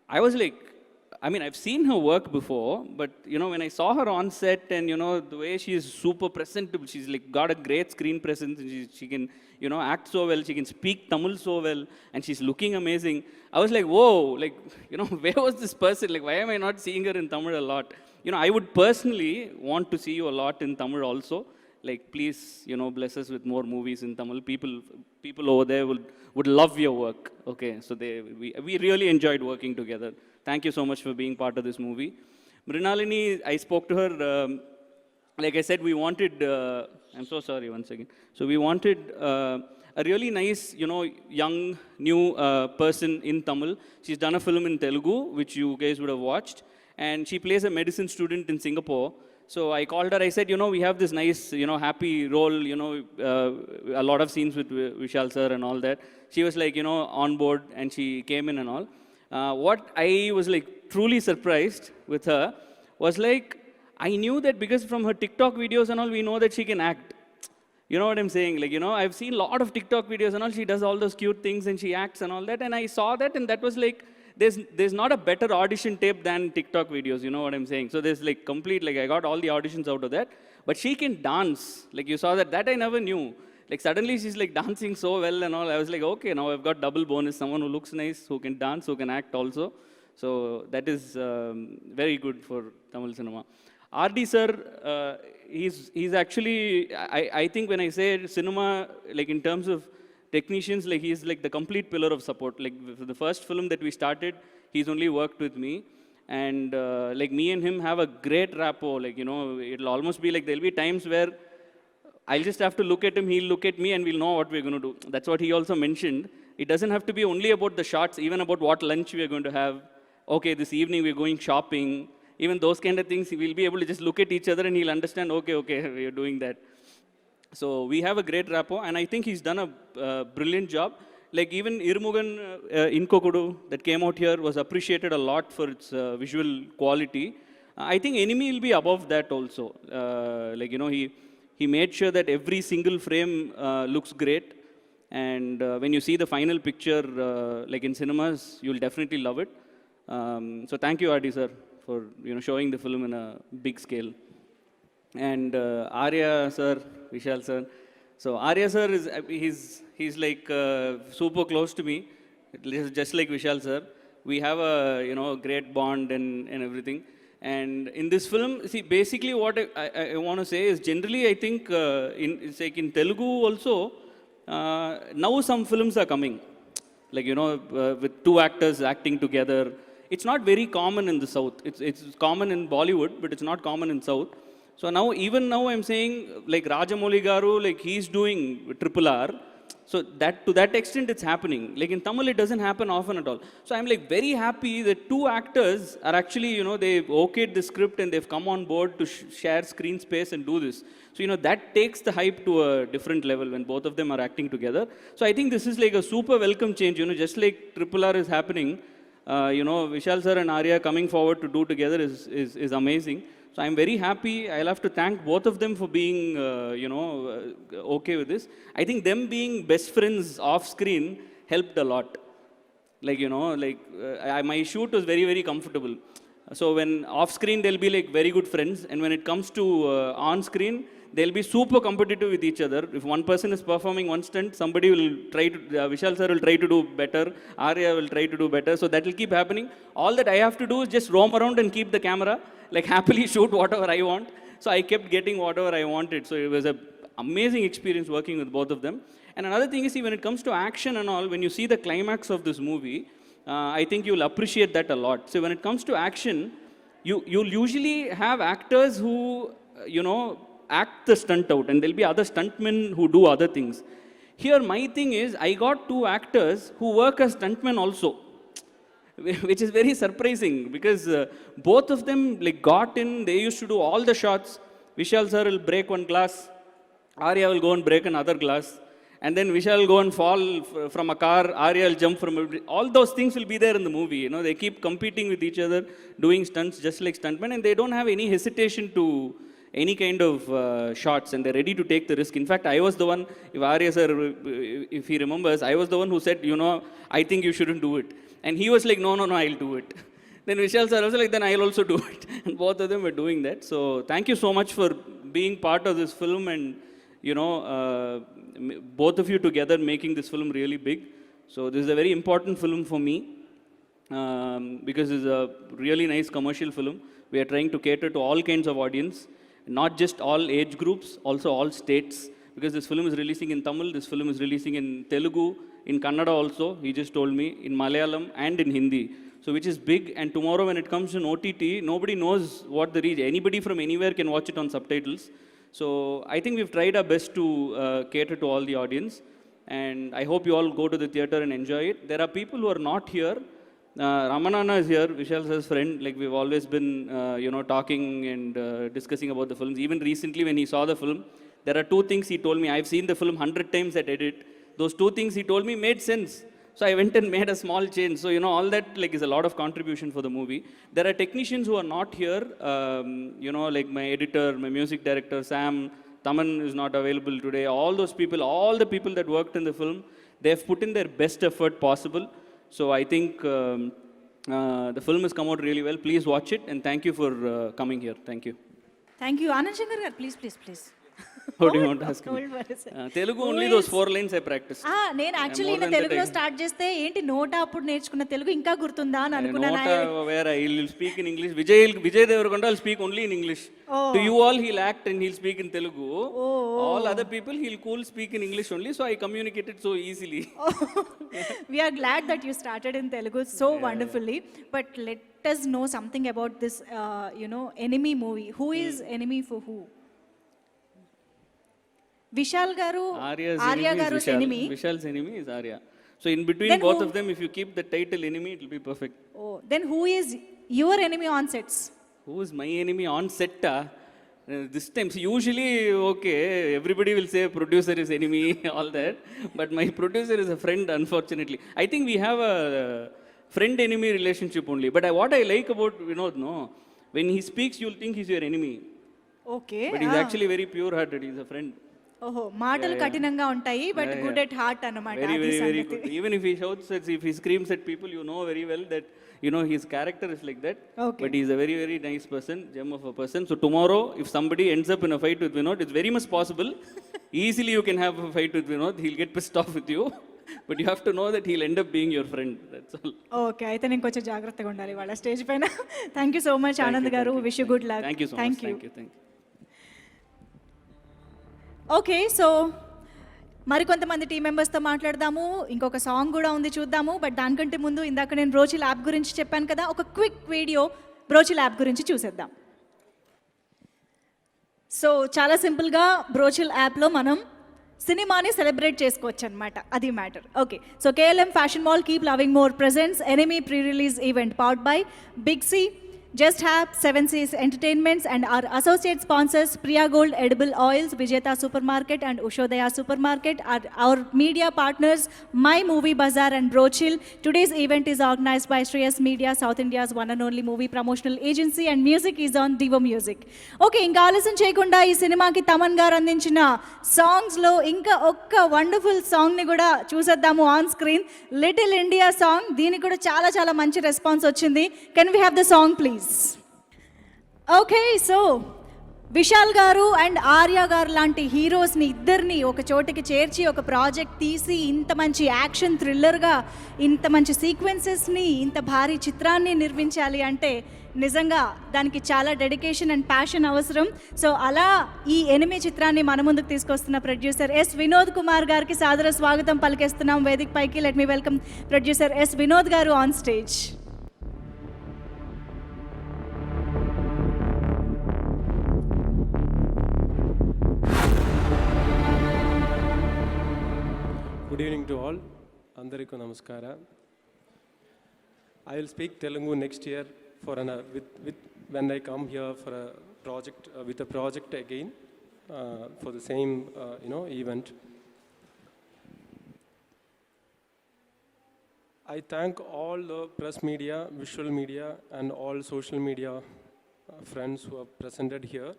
I was like, I've seen her work before, but, when I saw her on set and, the way she is super presentable, she's got a great screen presence, and she can, act so well, she can speak Tamil so well, and she's looking amazing. I was like, whoa, where was this person? Why am I not seeing her in Tamil a lot? I would personally want to see you a lot in Tamil also. Please, bless us with more movies in Tamil. People over there would love your work. Okay, so we really enjoyed working together. Thank you so much for being part of this movie. Mrinalini, I spoke to her, like I said, we wanted, I'm so sorry, once again. So we wanted a really nice, young, new person in Tamil. She's done a film in Telugu, which you guys would have watched. And she plays a medicine student in Singapore. So I called her, I said, we have this nice, happy role, a lot of scenes with Vishal sir and all that. She was on board, and she came in and all. What I was truly surprised with her was I knew that because from her TikTok videos and all, we know that she can act. You know what I'm saying? I've seen a lot of TikTok videos and all, she does all those cute things and she acts and all that. And I saw that, and that was there's not a better audition tape than TikTok videos, you know what I'm saying? So there's complete, I got all the auditions out of that. But she can dance. You saw that I never knew. Suddenly she's dancing so well and all. I was okay, now I've got double bonus. Someone who looks nice, who can dance, who can act also. So that is very good for Tamil cinema. RD sir, he's actually, I think when I say cinema, in terms of technicians, he's the complete pillar of support. For the first film that we started, he's only worked with me. And me and him have a great rapport. It'll almost be there'll be times where I'll just have to look at him, he'll look at me, and we'll know what we're going to do. That's what he also mentioned. It doesn't have to be only about the shots, even about what lunch we're going to have. Okay, this evening we're going shopping. Even those kind of things, we'll be able to just look at each other and he'll understand, okay, we're doing that. So we have a great rapport, and I think he's done a brilliant job. Even Irumugan Inkokudu that came out here was appreciated a lot for its visual quality. I think Enemy will be above that also. He made sure that every single frame looks great. And when you see the final picture, in cinemas, you'll definitely love it. So thank you, Adi sir, for showing the film in a big scale. And Arya sir, Vishal sir. So Arya sir he's super close to me, just like Vishal sir. We have a great bond and everything. And in this film, see, basically what I want to say is generally I think it's in Telugu also, now some films are coming. With two actors acting together. It's not very common in the South. It's common in Bollywood, but it's not common in South. So now, even now I'm saying, Rajamouli Garu, he's doing RRR. So to that extent, it's happening. In Tamil, it doesn't happen often at all. So I'm very happy that two actors are actually, they've okayed the script and they've come on board to share screen space and do this. So, that takes the hype to a different level when both of them are acting together. So I think this is a super welcome change, just like RRR is happening. Vishal sir and Arya coming forward to do together is amazing. So I'm very happy. I'll have to thank both of them for being, okay with this. I think them being best friends off screen helped a lot. Like, my shoot was very, very comfortable. So when off screen, they'll be like very good friends. And when it comes to on screen, they'll be super competitive with each other. If one person is performing one stunt, somebody will try to, Vishal sir will try to do better, Arya will try to do better. So that will keep happening. All that I have to do is just roam around and keep the camera, like happily shoot whatever I want. So I kept getting whatever I wanted. So it was an amazing experience working with both of them. And another thing is, see, when it comes to action and all, when you see the climax of this movie, I think you'll appreciate that a lot. So when it comes to action, you'll usually have actors who, act the stunt out, and there'll be other stuntmen who do other things. Here, my thing is, I got 2 actors who work as stuntmen also, which is very surprising, because both of them like got in, they used to do all the shots. Vishal sir will break one glass, Arya will go and break another glass, and then Vishal will go and fall from a car, Arya will jump from all those things will be there in the movie. They keep competing with each other, doing stunts just like stuntmen, and they don't have any hesitation to any kind of shots, and they're ready to take the risk. In fact, I was the one, if Arya sir, if he remembers, I was the one who said, I think you shouldn't do it. And he was like, no, I'll do it. Then Vishal sir was like, then I'll also do it. And both of them were doing that. So thank you so much for being part of this film, and, both of you together making this film really big. So this is a very important film for me, because it's a really nice commercial film. We are trying to cater to all kinds of audience, not just all age groups, also all states, because this film is releasing in Tamil, this film is releasing in Telugu, in Kannada also, he just told me, in Malayalam and in Hindi. So which is big, and tomorrow when it comes to OTT, nobody knows what the reach, anybody from anywhere can watch it on subtitles. So I think we've tried our best to cater to all the audience, and I hope you all go to the theater and enjoy it. There are people who are not here. Ramanana is here, Vishal's friend. Like, we've always been, talking and discussing about the films. Even recently, when he saw the film, there are 2 things he told me. I've seen the film 100 times at edit. Those 2 things he told me made sense. So I went and made a small change. So, all that is a lot of contribution for the movie. There are technicians who are not here, like my editor, my music director, Sam, Taman is not available today. All those people, all the people that worked in the film, they have put in their best effort possible. So I think the film has come out really well. Please watch it, and thank you for coming here. Thank you. Thank you. Anand Shankar garu, please. What do you want to ask me? Don't worry, sir. Telugu only those 4 lines I practiced. నేను actually ఈయన తెలుగులో start చేస్తే ఏంటి నోట అప్పుడు నేర్చుకున్న తెలుగు ఇంకా గుర్తుందా అని అనుకున్నాను. Where he'll speak in English. Vijay Deverakonda will speak only in English. To you all he'll act and he'll speak in Telugu. All other people he'll speak in English only. So I communicated so easily. We are glad that you started in Telugu so wonderfully. But let us know something about this, Enemy movie. Who is Enemy for who? Vishal garu, Arya garu's enemy. Vishal's enemy is Arya. So in between Then both who- of them, if you keep the title enemy, it will be perfect. Oh, then who is your enemy on sets? Who is my enemy on set? This time, so usually, okay, everybody will say producer is enemy, all that. But my producer is a friend, unfortunately. I think we have a friend-enemy relationship only. But what I like about Vinod, when he speaks, you'll think he's your enemy. Okay. But he's actually very pure-hearted. He's a friend. ఓహో, మాటలు కఠినంగా ఉంటాయి, but good at heart అన్నమాట. Very good. Even if he shouts, if he screams at people, you know very well that, his character is like that. Okay. But he's a very, very nice person, gem of a person. So tomorrow, if somebody ends up in a fight with Vinod, it's very much possible. Easily you can have a fight with Vinod. He'll get pissed off with you. But you have to know that he'll end up being your friend. That's all. Okay, అయితే నేను కొంచెం జాగ్రత్తగా ఉండాలి వాళ్ళ stage పైన. Thank you so much Anand garu. Wish you good luck. Thank you so much. Thank you. Okay, so మరికొంతమంది team మెంబర్స్తో మాట్లాడదాము. ఇంకొక సాంగ్ కూడా ఉంది, చూద్దాము. బట్ దానికంటే ముందు ఇందాక నేను బ్రోచిల్ యాప్ గురించి చెప్పాను కదా, ఒక క్విక్ వీడియో బ్రోచిల్ యాప్ గురించి చూసేద్దాం. సో చాలా సింపుల్గా బ్రోచిల్ యాప్లో మనం సినిమాని సెలబ్రేట్ చేసుకోవచ్చు అనమాట, అది matter. Okay, so KLM fashion mall keep loving more presents Enemy pre release event powered by big C, Just Have, Seven Seas Entertainments, and our associate sponsors Priya Gold Edible Oils, Vijeta Supermarket and Ushodaya Supermarket, our media partners My Movie Bazaar and Brochill. Today's event is organized by Shreyas Media, South India's one and only movie promotional agency, and music is on Divo Music. Okay, ఇంకా ఆలస్యం చేయకుండా ఈ సినిమాకి తమన్ గారు అందించిన సాంగ్స్లో ఇంకా ఒక్క వండర్ఫుల్ సాంగ్ని కూడా చూసేద్దాము on screen. Little India song, దీనికి కూడా చాలా చాలా మంచి రెస్పాన్స్ వచ్చింది. Can we have the song please? Okay, so Vishal గారు అండ్ ఆర్య గారు లాంటి హీరోస్ని ఇద్దరిని ఒక చోటికి చేర్చి ఒక ప్రాజెక్ట్ తీసి ఇంత మంచి యాక్షన్ థ్రిల్లర్గా ఇంత మంచి సీక్వెన్సెస్ని ఇంత భారీ చిత్రాన్ని నిర్మించాలి అంటే నిజంగా దానికి చాలా డెడికేషన్ అండ్ ప్యాషన్ అవసరం. సో అలా ఈ ఎనిమి చిత్రాన్ని మన ముందుకు తీసుకొస్తున్న ప్రొడ్యూసర్ ఎస్ వినోద్ కుమార్ గారికి సాదర స్వాగతం పలికేస్తున్నాం వేదిక పైకి. Let me welcome producer S Vinod garu on stage. Good evening to all. Andariku namaskara. I will speak Telugu next year for when I come here for a project with a project again for the same event. I thank all the press media, visual media, and all social media friends who have presented here,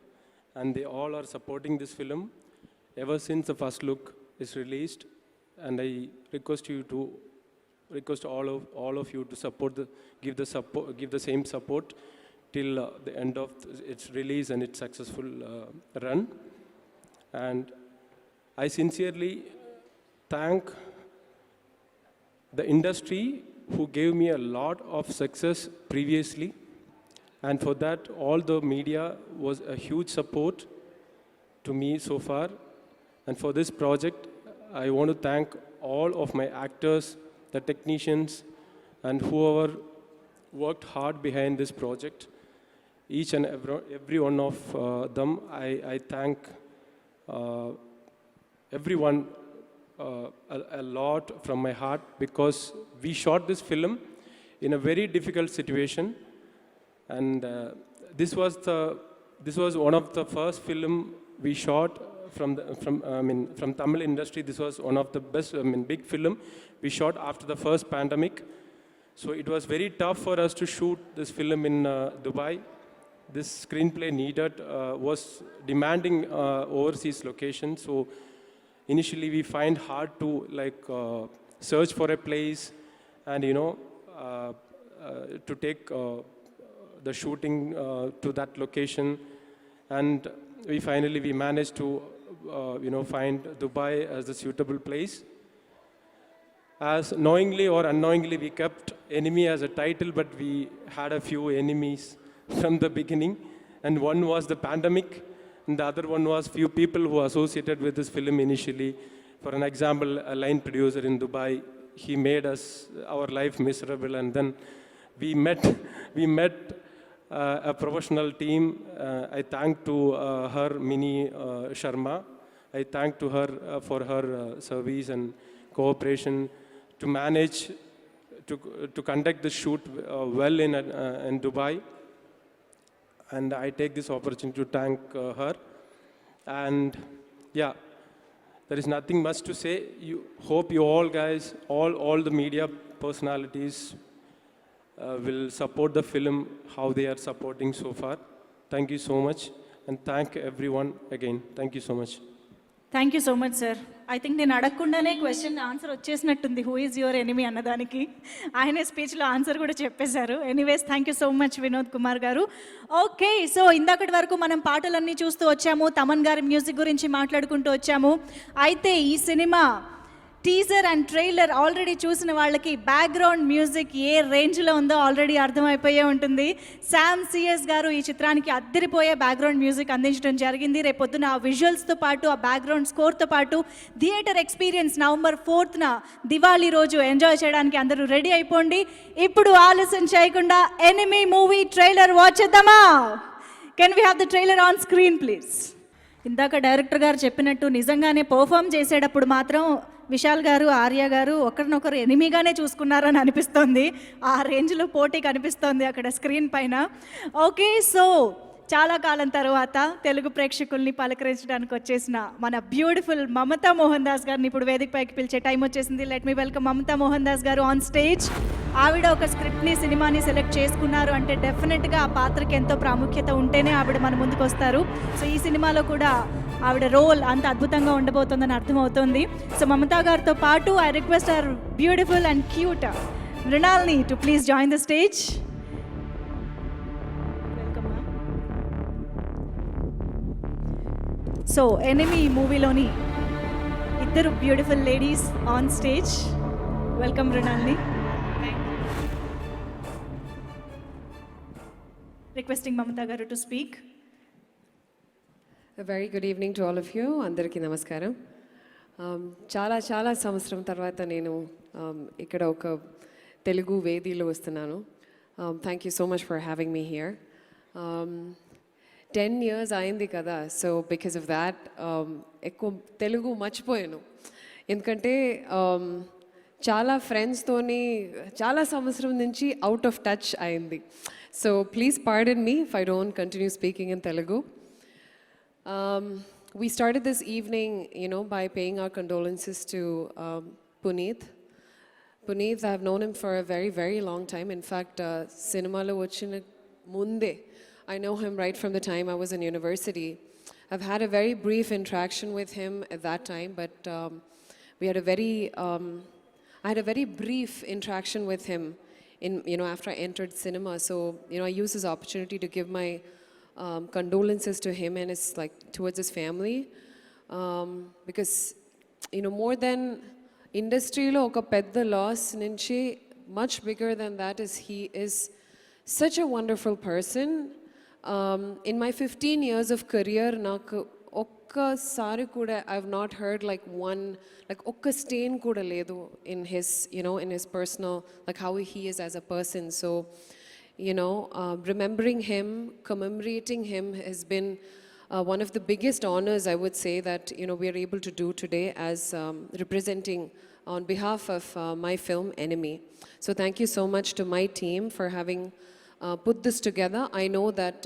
and they all are supporting this film ever since the first look is released. And I request all of you to give the same support till the end of its release and its successful run. And I sincerely thank the industry who gave me a lot of success previously, and for that all the media was a huge support to me so far. And for this project I want to thank all of my actors, the technicians, and whoever worked hard behind this project. Each and every one of them, I thank everyone a lot from my heart, because we shot this film in a very difficult situation, and this was one of the first film we shot from Tamil industry. This was one of the best, big film we shot after the first pandemic. So it was very tough for us to shoot this film in Dubai. This screenplay was demanding overseas location. So initially we find hard to search for a place and to take the shooting to that location. And we managed to find Dubai as a suitable place. As knowingly or unknowingly, we kept enemy as a title, but we had a few enemies from the beginning. And one was the pandemic, and the other one was few people who associated with this film initially. For an example, a line producer in Dubai, he made our life miserable, and then we met a professional team. I thank to her, Mini Sharma. I thank to her for her service and cooperation to manage to conduct the shoot well in Dubai. And I take this opportunity to thank her. And yeah, there is nothing much to say. Hope you all guys, all the media personalities will support the film how they are supporting so far. Thank you so much, and thank everyone again. Thank you so much. Thank you so much sir. I think నేను అడగకుండానే question answer వచ్చేసినట్టుంది, who is your enemy అన్నదానికి. ఆయనే స్పీచ్లో answer కూడా చెప్పేశారు. Anyways thank you so much Vinod Kumar garu. Okay, so ఇందాకటి వరకు మనం పాటలన్నీ చూస్తూ వచ్చాము, తమన్ గారి మ్యూజిక్ గురించి మాట్లాడుకుంటూ వచ్చాము. అయితే ఈ cinema teaser and trailer already చూసిన వాళ్ళకి బ్యాక్గ్రౌండ్ మ్యూజిక్ ఏ రేంజ్లో ఉందో ఆల్రెడీ అర్థమైపోయే ఉంటుంది. శామ్ సిఎస్ గారు ఈ చిత్రానికి అద్దరిపోయే బ్యాక్గ్రౌండ్ మ్యూజిక్ అందించడం జరిగింది. రేపొద్దున ఆ విజువల్స్తో పాటు ఆ బ్యాక్గ్రౌండ్ స్కోర్తో పాటు theatre experience November 4th Diwali రోజు ఎంజాయ్ చేయడానికి అందరూ రెడీ అయిపోండి. ఇప్పుడు ఆలస్యం చేయకుండా ఎనిమీ మూవీ ట్రైలర్ వాచ్ చేద్దామా? Can we have the trailer on screen please? ఇందాక డైరెక్టర్ గారు చెప్పినట్టు నిజంగానే పర్ఫామ్ చేసేటప్పుడు మాత్రం విశాల్ గారు, ఆర్య గారు ఒకరినొకరు ఎనిమిగానే చూసుకున్నారని అనిపిస్తోంది. ఆ రేంజ్లో పోటీ కనిపిస్తోంది అక్కడ స్క్రీన్ పైన. ఓకే, సో చాలా కాలం తర్వాత తెలుగు ప్రేక్షకుల్ని పలకరించడానికి వచ్చేసిన మన బ్యూటిఫుల్ మమతా మోహన్ దాస్ గారిని ఇప్పుడు వేదిక పైకి పిలిచే టైం వచ్చేసింది. Let me welcome Mamata Mohan Das గారు ఆన్ స్టేజ్. ఆవిడ ఒక స్క్రిప్ట్ని, సినిమాని సెలెక్ట్ చేసుకున్నారు అంటే డెఫినెట్గా ఆ పాత్రకి ఎంతో ప్రాముఖ్యత ఉంటేనే ఆవిడ మన ముందుకు వస్తారు. సో ఈ సినిమాలో కూడా ఆవిడ రోల్ అంత అద్భుతంగా ఉండబోతుందని అర్థమవుతుంది. సో మమతా గారితో పాటు I request our beautiful and cute Mrinalini to please join the stage. Welcome ma'am. So Enemy మూవీలోని ఇద్దరు beautiful ladies on stage. Welcome Mrinalini. Requesting Mamta garu to speak. A very good evening to all of you. అందరికీ నమస్కారం. చాలా సంవత్సరం తర్వాత నేను ఇక్కడ ఒక తెలుగు వేదిలో వస్తున్నాను. Thank you so much for having me here. 10 years అయింది కదా, సో బికాస్ ఆఫ్ దాట్ ఎక్కువ తెలుగు మర్చిపోయాను. ఎందుకంటే చాలా ఫ్రెండ్స్తోని చాలా సంవత్సరం నుంచి అవుట్ ఆఫ్ టచ్ అయింది. So please pardon me if I don't continue speaking in Telugu. We started this evening, by paying our condolences to Puneeth. Puneeth, I have known him for a very, very long time. In fact, cinema lo vachina munde, I know him right from the time I was in university. I've had a very brief interaction with him at that time, but we had I had a very brief interaction with him after I entered cinema. So, I used this opportunity to give my condolences to him and towards his family, because more than industry lo oka pedda loss nunchi, much bigger than that is he is such a wonderful person. In my 15 years of career, naku ఒక్కసారి కూడా I've not heard ఒక్క stain kuda ledu in his in his personal, how he is as a person. So remembering him, commemorating him has been one of the biggest honors, I would say, that we are able to do today as representing on behalf of my film Enemy. So thank you so much to my team for having put this together. I know that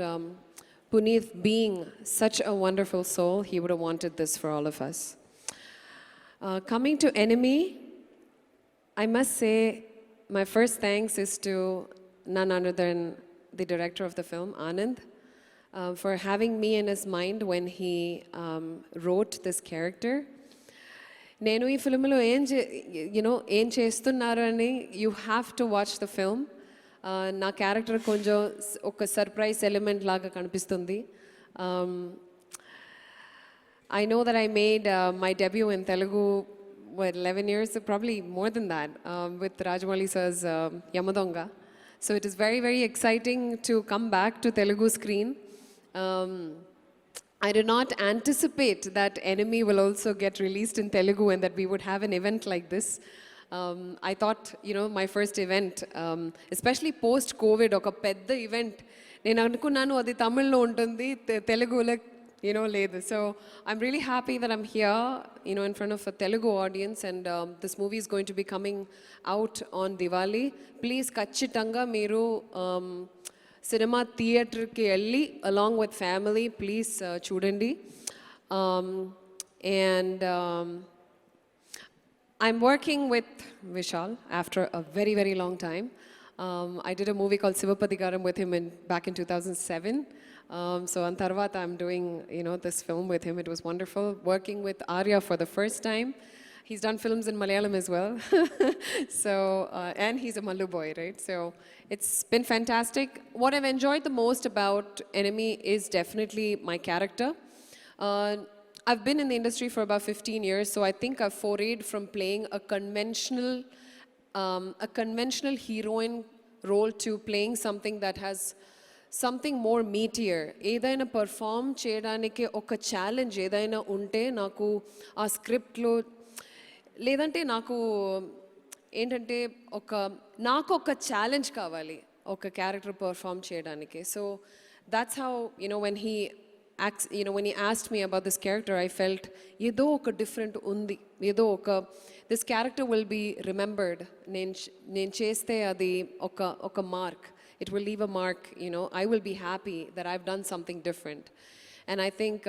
Puneeth, being such a wonderful soul, he would have wanted this for all of us. Coming to Enemy, I must say my first thanks is to none other than the director of the film, Anand, for having me in his mind when he wrote this character. నేను ఈ ఫిల్మ్లో ఏం చేస్తున్నారు అని you have to watch the film. నా character కొంచెం ఒక surprise element లాగా కనిపిస్తుంది. I know that I made my debut in Telugu 11 years, probably more than that, with Rajamouli sir's Yamadonga. So it is very, very exciting to come back to Telugu screen. I did not anticipate that Enemy will also get released in Telugu and that we would have an event like this. I thought, my first event, especially post-COVID, oka pedda event, nenu anukunnanu adi Tamil lo untundi, Telugulo లేదు. So I'm really happy that I'm here, in front of a Telugu audience, and this movie is going to be coming out on Diwali. Please kachitanga meeru cinema theatre ki elli along with family, please chudandi. And I'm working with Vishal after a very, very long time. I did a movie called Sivapatikaram with him back in 2007. So on Tarvata, I'm doing, this film with him. It was wonderful working with Arya for the first time. He's done films in Malayalam as well. So, and he's a Mallu boy, right? So it's been fantastic. What I've enjoyed the most about Enemy is definitely my character. I've been in the industry for about 15 years, so I think I've forayed from playing a conventional heroine role to playing something that has something more meatier. ఏదైనా perform చేయడానికి ఒక challenge ఏదైనా ఉంటే నాకు ఆ స్క్రిప్ట్లో, లేదంటే నాకు ఏంటంటే నాకు ఒక ఛాలెంజ్ కావాలి ఒక క్యారెక్టర్ పర్ఫామ్ చేయడానికి. So that's how, when he when he asked me about this character, I felt ఏదో ఒక different ఉంది, ఏదో ఒక this character will be remembered. నేను చేస్తే అది ఒక mark. It will leave a mark, I will be happy that I've done something different. And I think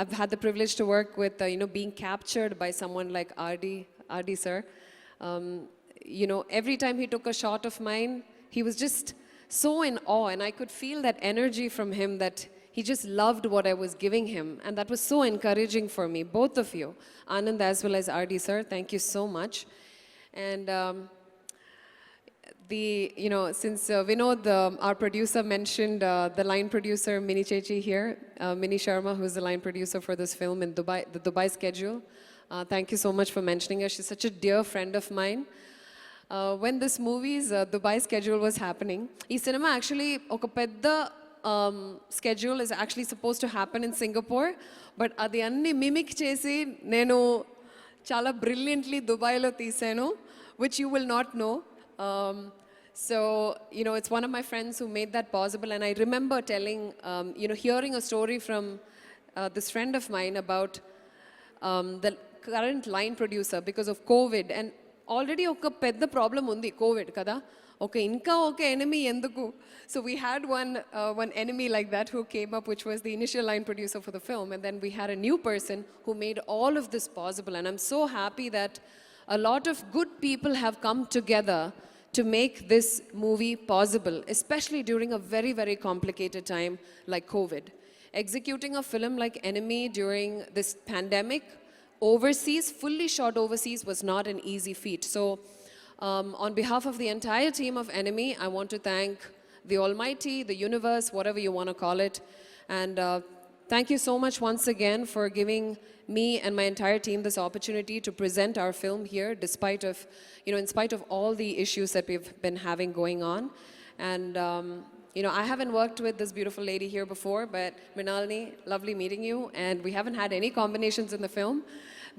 I've had the privilege to work with, being captured by someone like RD sir. Every time he took a shot of mine, he was just so in awe, and I could feel that energy from him, that he just loved what I was giving him, and that was so encouraging for me, both of you, Anand as well as RD sir. Thank you so much. And since Vinod, our producer, mentioned the line producer, Mini Chechi here, Mini Sharma, who's the line producer for this film in Dubai, the Dubai schedule. Thank you so much for mentioning her. She's such a dear friend of mine. When this movie's Dubai schedule was happening, this cinema actually, oka pedda schedule is actually supposed to happen in Singapore, but adi anni mimic chesi nenu chala brilliantly Dubai lo teesanu, which you will not know. So, it's one of my friends who made that possible, and I remember telling, hearing a story from this friend of mine about the current line producer because of COVID, and already oka pedda problem undi COVID kada, okay inka okay enemy enduku. So we had one enemy like that who came up, which was the initial line producer for the film, and then we had a new person who made all of this possible, and I'm so happy that a lot of good people have come together to make this movie possible, especially during a very, very complicated time like COVID. Executing a film like Enemy during this pandemic, overseas, fully shot overseas, was not an easy feat. So on behalf of the entire team of Enemy, I want to thank the Almighty, the universe, whatever you want to call it. And thank you so much once again for giving me and my entire team this opportunity to present our film here, despite of, in spite of all the issues that we've been having going on. And, I haven't worked with this beautiful lady here before, but Mrinalini, lovely meeting you. And we haven't had any combinations in the film.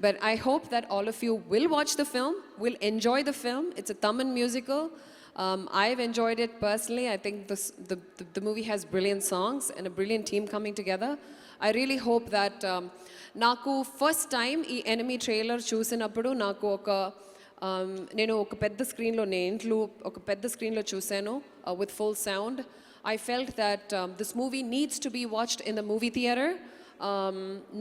But I hope that all of you will watch the film, will enjoy the film. It's a Tamil musical. I've enjoyed it personally. I think the movie has brilliant songs and a brilliant team coming together. I really hope that నాకు first time ఈ enemy trailer చూసినప్పుడు నాకు నేను ఒక పెద్ద స్క్రీన్లో ఒక పెద్ద స్క్రీన్లో చూశాను with full sound. I felt that this movie needs to be watched in the movie theater,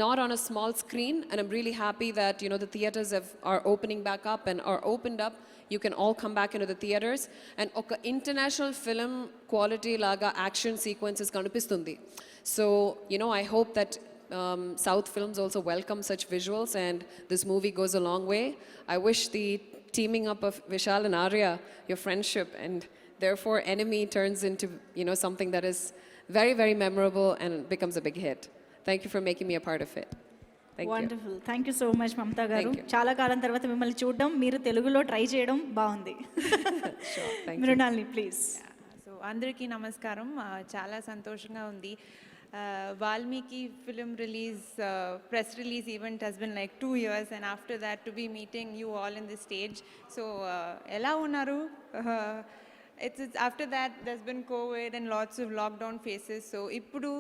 not on a small screen, and I'm really happy that the theaters are opening back up and are opened up. You can all come back into the theaters, and oka international film quality laga action sequences kanipistundi. So I hope that South films also welcome such visuals, and this movie goes a long way. I wish the teaming up of Vishal and Arya, your friendship, and therefore Enemy turns into something that is very, very memorable and becomes a big hit. Thank you for making me a part of it. Thank you. Wonderful. Thank you so much Mamata గారు. Thank you. చాలా కాలం తర్వాత మిమ్మల్ని చూడడం, మీరు తెలుగులో try చేయడం బాగుంది. Thank you. Mrinalini please. So అందరికీ నమస్కారం. చాలా సంతోషంగా ఉంది. Valmiki film release press release event has been like 2 years, and after that to be meeting you all in this stage. So ఎలా ఉన్నారు? It's after that there's been COVID and lots of lockdown phases. So ఇప్పుడు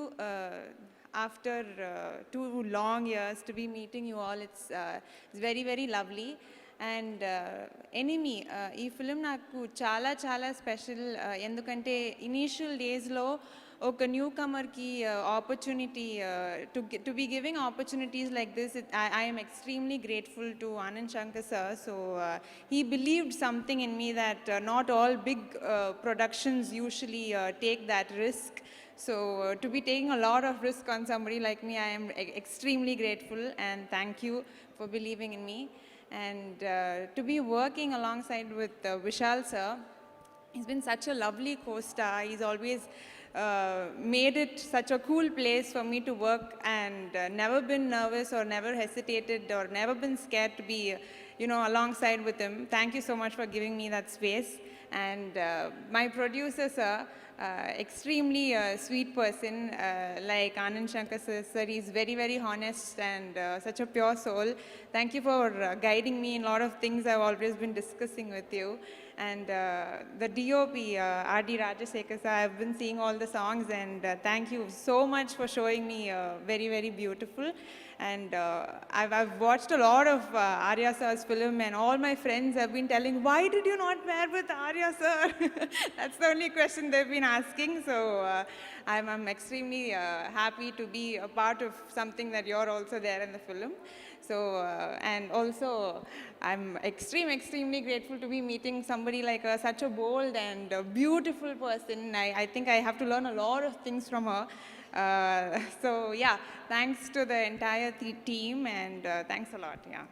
after 2 long years to be meeting you all, it's very, very lovely. And Enemy ఈ film నాకు చాలా చాలా special. ఎందుకంటే initial డేస్లో ఒక న్యూ కమర్కి opportunity to be giving opportunities like this, I am extremely grateful to Anand Shankar sir. So he believed something in me that not all big productions usually take that risk. So to be taking a lot of risk on somebody like me, I am extremely grateful, and thank you for believing in me. And to be working alongside with Vishal sir, he's been such a lovely co-star. He's always made it such a cool place for me to work, and never been nervous or never hesitated or never been scared to be you know, alongside with him. Thank you so much for giving me that space. And my producer, sir, extremely sweet person, like Anand Shankar sir, he's very, very honest and such a pure soul. Thank you for guiding me in a lot of things I've always been discussing with you. And the DOP, R.D. Rajasekhar sir, I've been seeing all the songs, and thank you so much for showing me very, very beautiful. And I've watched a lot of Arya sir's film, and all my friends have been telling, why did you not pair with Arya sir? That's the only question they've been asking. So I'm extremely happy to be a part of something that you're also there in the film. So, and also, I'm extremely grateful to be meeting somebody like such a bold and beautiful person. I think I have to learn a lot of things from her. So, yeah, thanks to the entire team, and thanks a lot, yeah.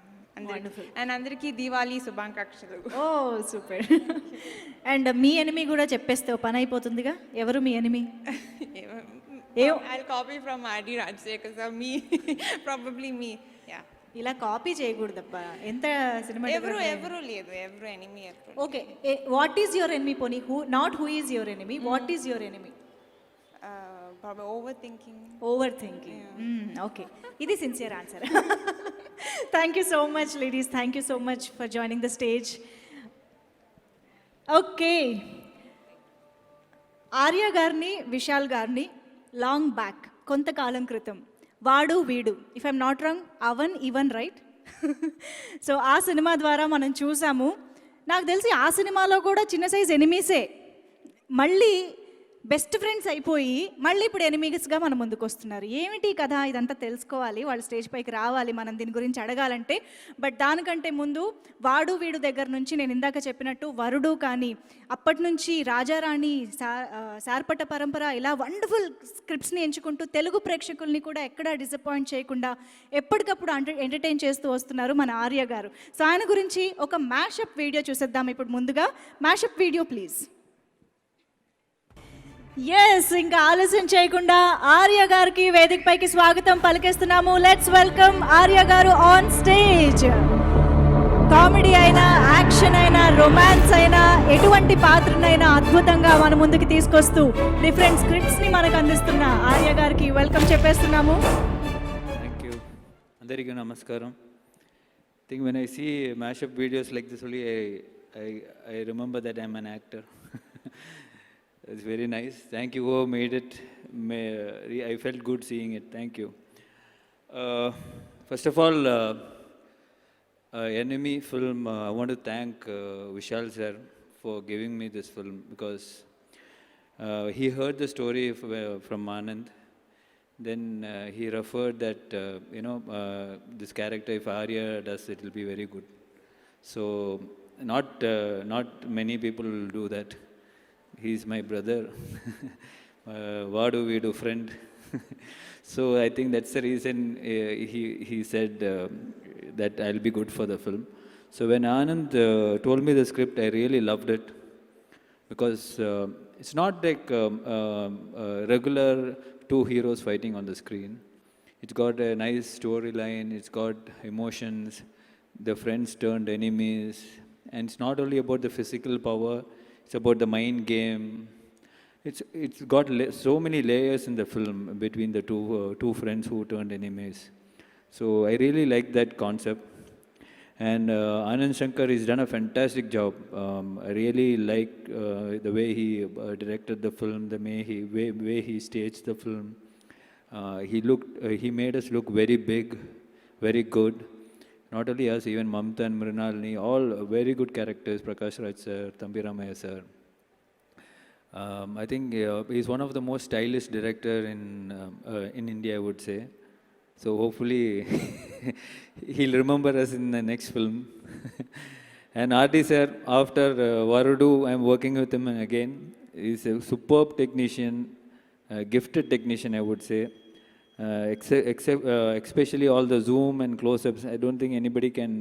Wonderful. And Andariki Diwali Subhankakshulu. ఓ super. And మీ Enemy కూడా చెప్పేస్తే పని అయిపోతుందిగా. ఎవరు మీ Enemy? I'll copy from R.D. Rajasekhar sir, me, probably me, yeah. ఇలా copy చేయకూడదప్ప. ఎంత సినిమా ఎవరు లేదు, ఎవరు ఎనిమి ఎప్పుడు. Okay, what is your enemy పోనీ? Not who is your enemy, what is your enemy? Probably overthinking. Overthinking. Okay, ఇది sincere answer. Thank you so much ladies, thank you so much for joining the stage. Okay, Arya గారిని, విశాల్ గారిని long back, కొంతకాలం క్రితం వాడు వీడు, if I'm not wrong, Avan Ivan, right? So ఆ cinema ద్వారా మనం చూసాము. నాకు తెలిసి ఆ సినిమాలో కూడా చిన్న సైజ్ ఎనిమీసే మళ్ళీ బెస్ట్ ఫ్రెండ్స్ అయిపోయి మళ్ళీ ఇప్పుడు ఎనిమీస్గా మన ముందుకు వస్తున్నారు. ఏమిటి కథ? ఇదంతా తెలుసుకోవాలి, వాళ్ళు స్టేజ్ పైకి రావాలి, మనం దీని గురించి అడగాలంటే. బట్ దానికంటే ముందు వాడు వీడు దగ్గర నుంచి నేను ఇందాక చెప్పినట్టు వరుడు కానీ, అప్పటి నుంచి రాజారాణి, సార్పట పరంపర, ఇలా వండర్ఫుల్ స్క్రిప్ట్స్ని ఎంచుకుంటూ తెలుగు ప్రేక్షకుల్ని కూడా ఎక్కడా డిసప్పాయింట్ చేయకుండా ఎప్పటికప్పుడు ఎంటర్టైన్ చేస్తూ వస్తున్నారు మన ఆర్య గారు. సో ఆయన గురించి ఒక మ్యాషప్ వీడియో చూసేద్దాం ఇప్పుడు. ముందుగా మ్యాషప్ వీడియో ప్లీజ్. ఎస్, ఇంకా ఆలస్యం చేయకుండా ఆర్య గారికి వేదిక పైకి స్వాగతం పలికిస్తున్నాము. లెట్స్ వెల్కమ్ ఆర్య గారు ఆన్ స్టేజ్. కామెడీ అయినా, యాక్షన్ అయినా, రొమాన్స్ అయినా, ఎటువంటి పాత్రనైనా అద్భుతంగా మన ముందుకు తీసుకొస్తూ డిఫరెంట్ స్క్రిప్ట్స్ని మనకు అందిస్తున్న ఆర్య గారికి వెల్కమ్ చెప్పేస్తున్నాము. Thank you. అందరికీ నమస్కారం. I think when I see mashup videos like this only, I remember that I'm an actor. It's very nice. Thank you who made it. I felt good seeing it. Thank you. First of all, Enemy film, I want to thank Vishal sir for giving me this film, because he heard the story from Anand. Then he referred that, this character, if Arya does, it will be very good. So not many people will do that. He's my brother, Vadu Vedu friend. So I think that's the reason he said that I'll be good for the film. So when Anand told me the script, I really loved it, because it's not like regular two heroes fighting on the screen. It's got a nice storyline, it's got emotions, the friends turned enemies, and it's not only about the physical power, it's about the mind game. It's got so many layers in the film between the two friends who turned enemies. So I really like that concept. And Anand Shankar has done a fantastic job. I really like the way he directed the film, the way he staged the film. He made us look very big, very good. Not only us, even Mamta and Mrinalini, all very good characters, Prakash Raj sir, Thambi Ramaya sir. I think he's one of the most stylish director in India, I would say. So hopefully he'll remember us in the next film. And R.D. sir, after Varudu, I'm working with him again. He's a superb technician, gifted technician, I would say. Especially all the zoom and close-ups, I don't think anybody can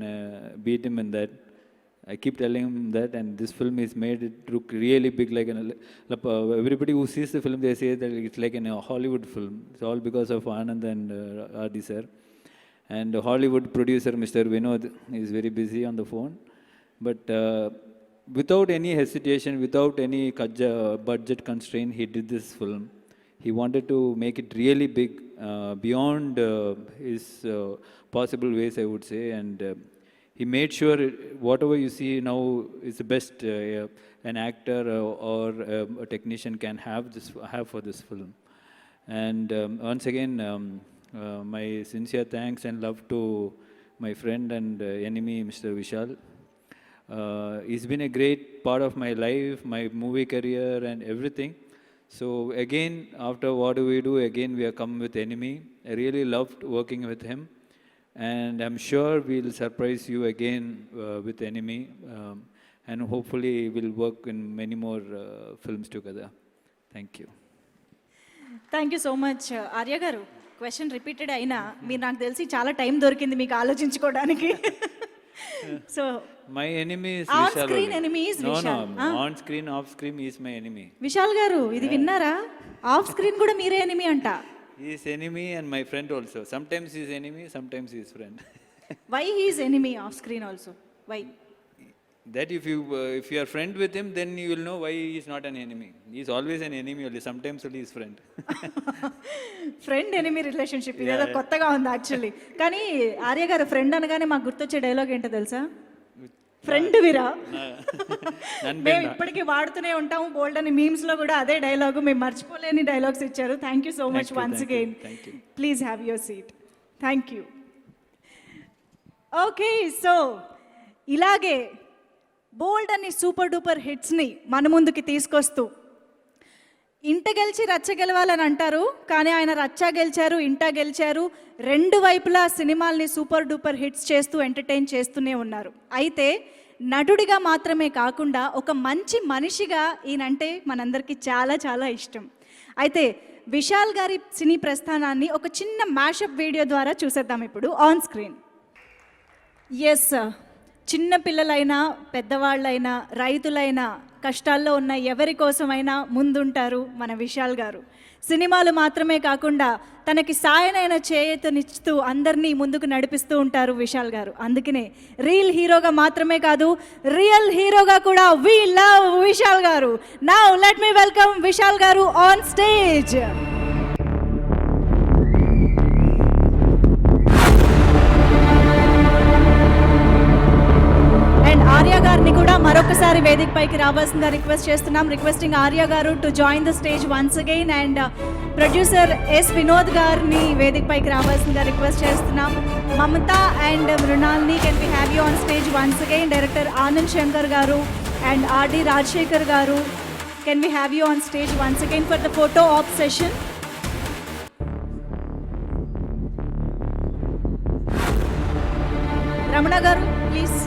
beat him in that. I keep telling him that, and this film is made it look really big. Everybody who sees the film, they say that it's like a Hollywood film. It's all because of Anand and R.D. sir. And Hollywood producer Mr. Vinod is very busy on the phone. But without any hesitation, without any budget constraint, he did this film. He wanted to make it really big, beyond his possible ways, I would say. And he made sure whatever you see now is the best an actor or a technician can have for this film. And once again, my sincere thanks and love to my friend and enemy, Mr. Vishal. He's been a great part of my life, my movie career and everything. So again, after what do we do, again we are come with Enemy. I really loved working with him. And I'm sure we'll surprise you again with Enemy. And hopefully we'll work in many more films together. Thank you. Thank you so much Arya గారు. Question repeated అయినా మీరు నాకు తెలిసి చాలా time దొరికింది మీకు ఆలోచించుకోవడానికి. So My enemy is On Vishal. screen only. enemy is No, Vishal. no. On screen, off screen, he is my enemy. Vishal గారు ఇది విన్నారా? ఆఫ్ స్క్రీన్ కూడా మీరే ఎనిమి అంట. He is enemy and my friend also. Sometimes he is enemy, sometimes he is friend. Why he is enemy off screen also? Why? That if you are friend with him, then you will know why he is not an enemy. He is always an enemy only. Sometimes only his friend. Friend enemy relationship ఇదేదో కొత్తగా ఉంది actually. కానీ ఆర్య గారు friend అనగానే మాకు గుర్తొచ్చే dialogue ఏంటో తెలుసా? ఫ్రెండ్ విరా. మేము ఇప్పటికీ వాడుతూనే ఉంటాము. బోల్డ్ అని మీమ్స్ లో కూడా అదే డైలాగు. మేము మర్చిపోలేని డైలాగ్స్ ఇచ్చారు. Thank you so much once again. Please have your seat. Thank you. Okay, so ఇలాగే బోల్డ్ అని సూపర్ డూపర్ హిట్స్ని మన ముందుకి తీసుకొస్తూ ఇంట గెలిచి రచ్చ గెలవాలని అంటారు, కానీ ఆయన రచ్చ గెలిచారు, ఇంట గెలిచారు. రెండు వైపులా సినిమాల్ని సూపర్ డూపర్ హిట్స్ చేస్తూ ఎంటర్టైన్ చేస్తూనే ఉన్నారు. అయితే నటుడిగా మాత్రమే కాకుండా ఒక మంచి మనిషిగా ఈయనంటే మనందరికీ చాలా చాలా ఇష్టం. అయితే విశాల్ గారి సినీ ప్రస్థానాన్ని ఒక చిన్న మ్యాషప్ వీడియో ద్వారా చూసేద్దాం ఇప్పుడు ఆన్ స్క్రీన్. ఎస్, చిన్న పిల్లలైనా పెద్దవాళ్ళైనా రైతులైనా కష్టాల్లో ఉన్న ఎవరి కోసమైనా ముందుంటారు మన విశాల్ గారు. సినిమాలు మాత్రమే కాకుండా తనకి సాయనైన చేయూతనిస్తూ అందరినీ ముందుకు నడిపిస్తూ ఉంటారు విశాల్ గారు. అందుకనే రియల్ హీరోగా మాత్రమే కాదు, రియల్ హీరోగా కూడా వి లవ్ విశాల్ గారు. Now let me welcome Vishal గారు ఆన్ స్టేజ్. అండ్ ఆర్య గారిని కూడా మరొకసారి వేదిక పైకి రావాల్సిందిగా రిక్వెస్ట్ చేస్తున్నాం. రిక్వెస్టింగ్ ఆర్య గారు to join the stage once again. And producer S Vinod గారిని వేదిక పైకి రావాల్సిందిగా రిక్వెస్ట్ చేస్తున్నాం. Mamata and Mrinalini can we have you on stage once again. Director Anand Shankar గారు అండ్ ఆర్డి రాజశేఖర్ గారు, can we have you on stage once again for the photo op session. Ramana గారు please.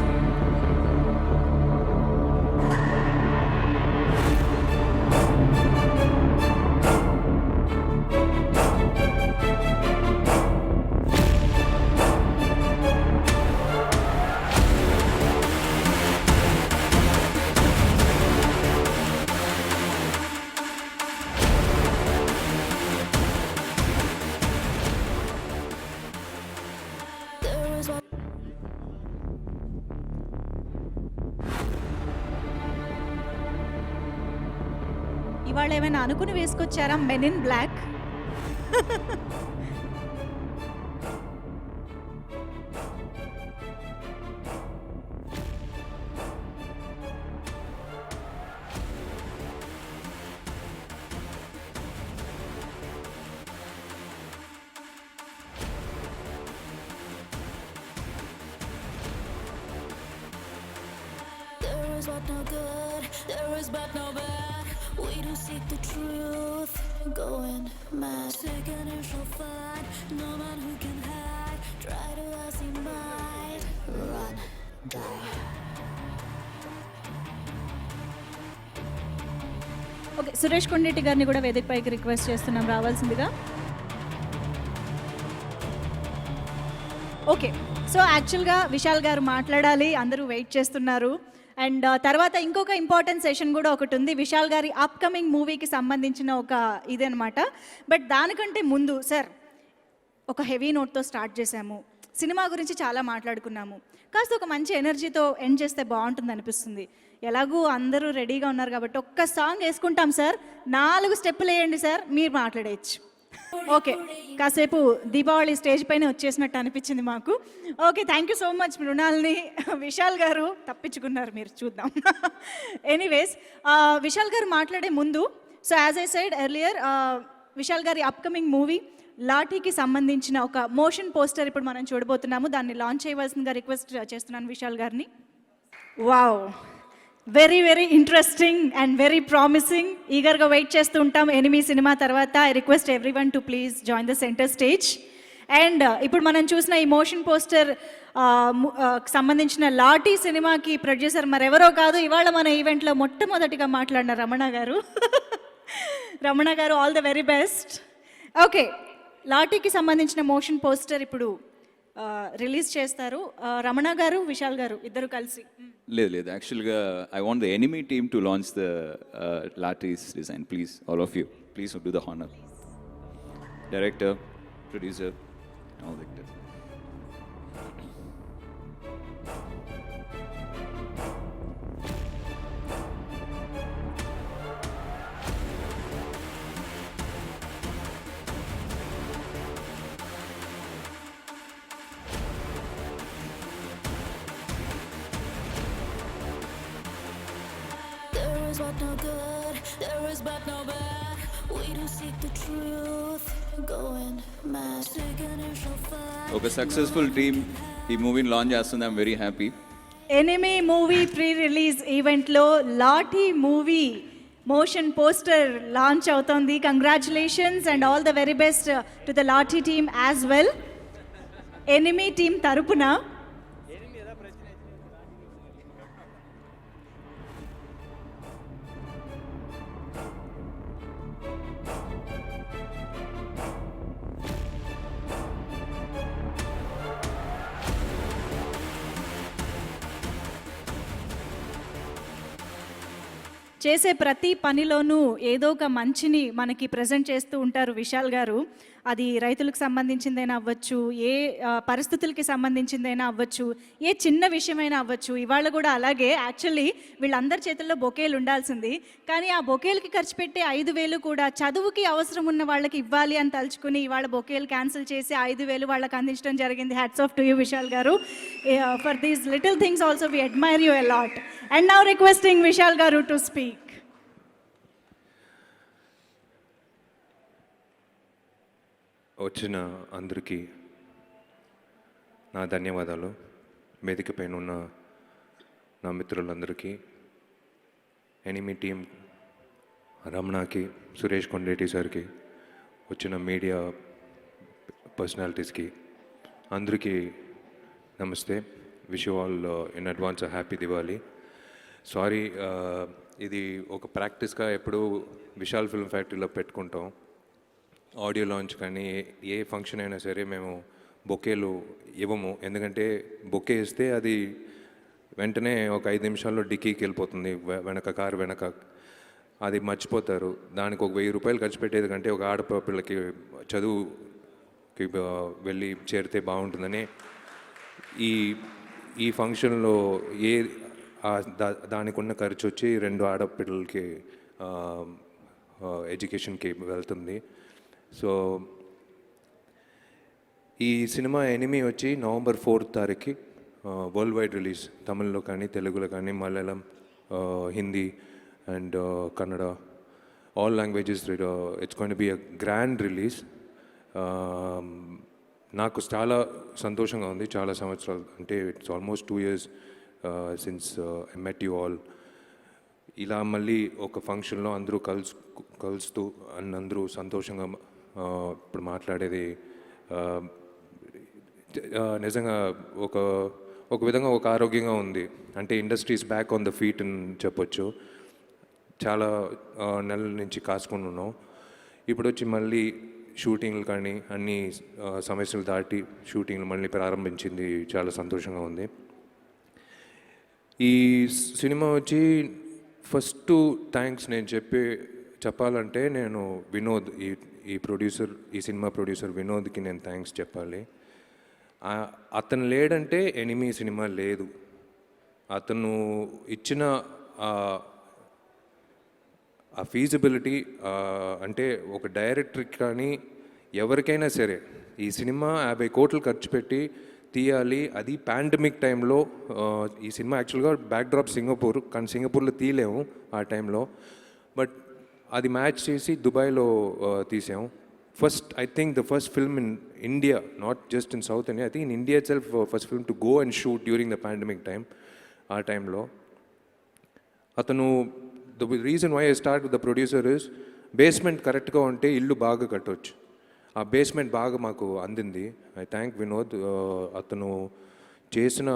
ఇవాళ ఏమైనా అనుకుని వేసుకొచ్చారా men in black? There is but no good, there is but no bad. We do seek the truth, going mad. Take an initial fight, no man who can hide. Try to as he might, run, die. Okay, Suresh Kondeti గారిని కూడా వేదిక పైకి request చేస్తున్నాం రావాల్సిందిగా. Okay, so యాక్చువల్గా విశాల్ గారు మాట్లాడాలి, అందరూ వెయిట్ చేస్తున్నారు. అండ్ తర్వాత ఇంకొక ఇంపార్టెంట్ సెషన్ కూడా ఒకటి ఉంది, విశాల్ గారి అప్కమింగ్ మూవీకి సంబంధించిన ఒక ఇదనమాట. బట్ దానికంటే ముందు సార్, ఒక హెవీ నోట్తో స్టార్ట్ చేశాము. సినిమా గురించి చాలా మాట్లాడుకున్నాము. కాస్త ఒక మంచి ఎనర్జీతో ఎండ్ చేస్తే బాగుంటుంది అనిపిస్తుంది. ఎలాగూ అందరూ రెడీగా ఉన్నారు కాబట్టి ఒక్క సాంగ్ వేసుకుంటాం సార్. 4 స్టెప్పులు వేయండి సార్, మీరు మాట్లాడేయచ్చు. ఓకే, కాసేపు దీపావళి స్టేజ్ పైన వచ్చేసినట్టు అనిపించింది మాకు. Okay, thank you so much Mrinalini. Vishal గారు తప్పించుకున్నారు, మీరు చూద్దాం. ఎనీవేస్, విశాల్ గారు మాట్లాడే ముందు, so as I said earlier, Vishal గారి అప్కమింగ్ మూవీ లాఠీకి సంబంధించిన ఒక మోషన్ పోస్టర్ ఇప్పుడు మనం చూడబోతున్నాము. దాన్ని లాంచ్ చేయవలసిందిగా రిక్వెస్ట్ చేస్తున్నాను విశాల్ గారిని. Wow, very very interesting and very promising. ఈగర్గా వెయిట్ చేస్తూ ఉంటాం ఎనిమీ సినిమా తర్వాత. I request everyone to please join the centre stage. And ఇప్పుడు మనం చూసిన ఈ మోషన్ పోస్టర్ సంబంధించిన లాఠీ సినిమాకి ప్రొడ్యూసర్ మరెవరో కాదు, ఇవాళ మన ఈవెంట్లో మొట్టమొదటిగా మాట్లాడిన రమణ గారు. రమణ గారు, all the very best. Okay, లాఠీకి సంబంధించిన మోషన్ పోస్టర్ ఇప్పుడు రిలీజ్ చేస్తారు. రమణ గారు, విశాల్ గారు ఇద్దరు కలిసి. లేదు, యాక్చువల్గా I want the enemy team to launch the లాటీస్ design. Please, all of you, please do the honour. Director, producer, all the actors. There is but no good, there is but no bad. We do seek the truth, going mad. Taking initial fight. ఒక successful team ఈ మూవీని launch చేస్తుంది. I'm very happy. Enemy movie pre release ఈవెంట్లో Laththi movie motion poster launch అవుతోంది. Congratulations and all the very best to the Laththi team as well. Enemy team తరపున చేసే ప్రతి పనిలోనూ ఏదో ఒక మంచిని మనకి ప్రజెంట్ చేస్తూ ఉంటారు విశాల్ గారు. అది రైతులకు సంబంధించిందైనా అవ్వచ్చు, ఏ పరిస్థితులకి సంబంధించిందైనా అవ్వచ్చు, ఏ చిన్న విషయమైనా అవ్వచ్చు. ఇవాళ కూడా అలాగే. యాక్చువల్లీ వీళ్ళందరి చేతుల్లో బొకేలు ఉండాల్సింది, కానీ ఆ బొకేలకి ఖర్చు పెట్టే 5,000 కూడా చదువుకి అవసరం ఉన్న వాళ్ళకి ఇవ్వాలి అని తలుచుకుని ఇవాళ బొకేలు క్యాన్సిల్ చేసి 5,000 వాళ్ళకి అందించడం జరిగింది. Hats off to you Vishal గారు. For these little things also we admire you a lot. And now requesting Vishal గారు టు స్పీక్. వచ్చిన అందరికీ నా ధన్యవాదాలు. వేదిక పైన ఉన్న నా మిత్రులందరికీ, ఎనిమీ టీం, రమణకి, సురేష్ కొండేటి సార్కి, వచ్చిన మీడియా పర్సనాలిటీస్కి అందరికీ నమస్తే. Wish you all in advance happy Diwali. Sorry, ఇది ఒక ప్రాక్టీస్గా ఎప్పుడు విశాల్ ఫిల్మ్ ఫ్యాక్టరీలో పెట్టుకుంటాం. ఆడియో లాంచ్ కానీ ఏ ఫంక్షన్ అయినా సరే మేము బొకేలు ఇవ్వము. ఎందుకంటే బొకే ఇస్తే అది వెంటనే ఒక 5 నిమిషాల్లో డిక్కీకి వెళ్ళిపోతుంది, కారు వెనక. అది మర్చిపోతారు. దానికి ఒక 1000 రూపాయలు ఖర్చు పెట్టేది కంటే ఒక ఆడపిల్లకి చదువుకి వెళ్ళి చేరితే బాగుంటుందని ఈ ఫంక్షన్లో దానికి ఉన్న ఖర్చు వచ్చి 2 ఆడపిల్లలకి ఎడ్యుకేషన్కి వెళ్తుంది. సో ఈ సినిమా ఎనిమీ వచ్చి నవంబర్ 4th తారీఖు వరల్డ్ వైడ్ రిలీజ్. తమిళ్లో కానీ, తెలుగులో కానీ, Malayalam, Hindi and Kannada, all languages. It's going to be a grand release. నాకు చాలా సంతోషంగా ఉంది. చాలా సంవత్సరాలు, అంటే it's almost 2 years since I met you all. ఇలా మళ్ళీ ఒక ఫంక్షన్లో అందరూ కలుస్తూ అందరూ సంతోషంగా ఇప్పుడు మాట్లాడేది నిజంగా ఒక విధంగా ఒక ఆరోగ్యంగా ఉంది. అంటే industries back on the feet అని చెప్పొచ్చు. చాలా నెలల నుంచి కాసుకుని ఉన్నాం. ఇప్పుడు వచ్చి మళ్ళీ షూటింగ్లు కానీ అన్ని సమస్యలు దాటి షూటింగ్లు మళ్ళీ ప్రారంభించింది. చాలా సంతోషంగా ఉంది. ఈ సినిమా వచ్చి ఫస్ట్ థ్యాంక్స్ నేను చెప్పాలంటే నేను వినోద్, ఈ సినిమా ప్రొడ్యూసర్ వినోద్కి నేను థ్యాంక్స్ చెప్పాలి. అతను లేడంటే ఎనిమీ సినిమా లేదు. అతను ఇచ్చిన ఆ ఫీజిబిలిటీ అంటే ఒక డైరెక్టర్కి కానీ ఎవరికైనా సరే ఈ సినిమా 50 కోట్లు ఖర్చు పెట్టి తీయాలి, అది పాండమిక్ టైంలో. ఈ సినిమా యాక్చువల్గా బ్యాక్డ్రాప్ సింగపూర్, కానీ సింగపూర్లో తీయలేము ఆ టైంలో. బట్ అది మ్యాచ్ చేసి దుబాయ్లో తీసాము. First I think the first film in India, not just in south India, I think in India itself first film to go and shoot during the pandemic time. ఆ టైంలో అతను the reason why I start with the producer is basement కరెక్ట్గా ఉంటే ఇల్లు బాగా కట్టవచ్చు. ఆ basement బాగా మాకు అందింది. I thank Vinod. అతను చేసిన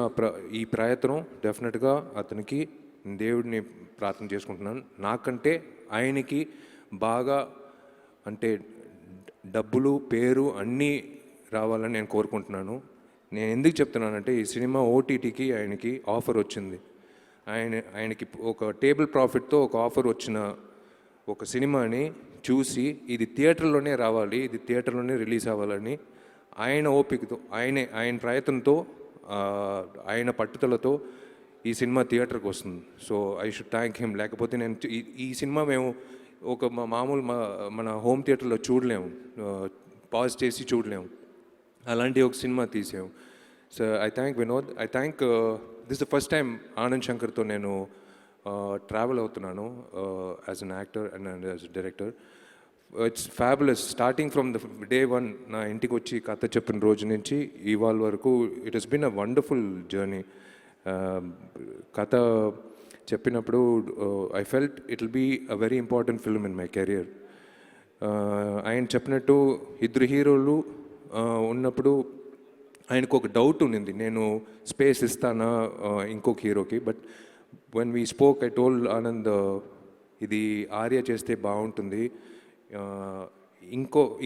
ఈ ప్రయత్నం డెఫినెట్గా అతనికి దేవుడిని ప్రార్థన చేసుకుంటున్నాను. నాకంటే ఆయనకి బాగా అంటే డబ్బులు, పేరు అన్నీ రావాలని నేను కోరుకుంటున్నాను. నేను ఎందుకు చెప్తున్నానంటే ఈ సినిమా ఓటీటీకి ఆయనకి ఆఫర్ వచ్చింది. ఆయనకి ఒక టేబుల్ ప్రాఫిట్తో ఒక ఆఫర్ వచ్చిన ఒక సినిమాని చూసి ఇది థియేటర్లోనే రావాలి, ఇది థియేటర్లోనే రిలీజ్ అవ్వాలని ఆయన ఓపికతో, ఆయన ప్రయత్నంతో, ఆయన పట్టుదలతో ఈ సినిమా థియేటర్కి వస్తుంది. So I should thank him. లేకపోతే నేను ఈ సినిమా మేము ఒక మామూలు మన హోమ్ థియేటర్లో చూడలేము, పాజ్ చేసి చూడలేము. అలాంటి ఒక సినిమా తీసాము. So I thank Vinod. I thank this the first time Anand శంకర్తో నేను ట్రావెల్ అవుతున్నాను as an actor and as director. It's fabulous. Starting from the day 1 నా ఇంటికి వచ్చి కథ చెప్పిన రోజు నుంచి ఇవాళ వరకు it has been a wonderful journey. కథ చెప్పినప్పుడు I felt it will be a very important film in my career. ఆయన చెప్పినట్టు ఇద్దరు హీరోలు ఉన్నప్పుడు ఆయనకు ఒక డౌట్ ఉండింది, నేను స్పేస్ ఇస్తానా ఇంకొక హీరోకి. But when we spoke, I told Anand, ఇది ఆర్య చేస్తే బాగుంటుంది,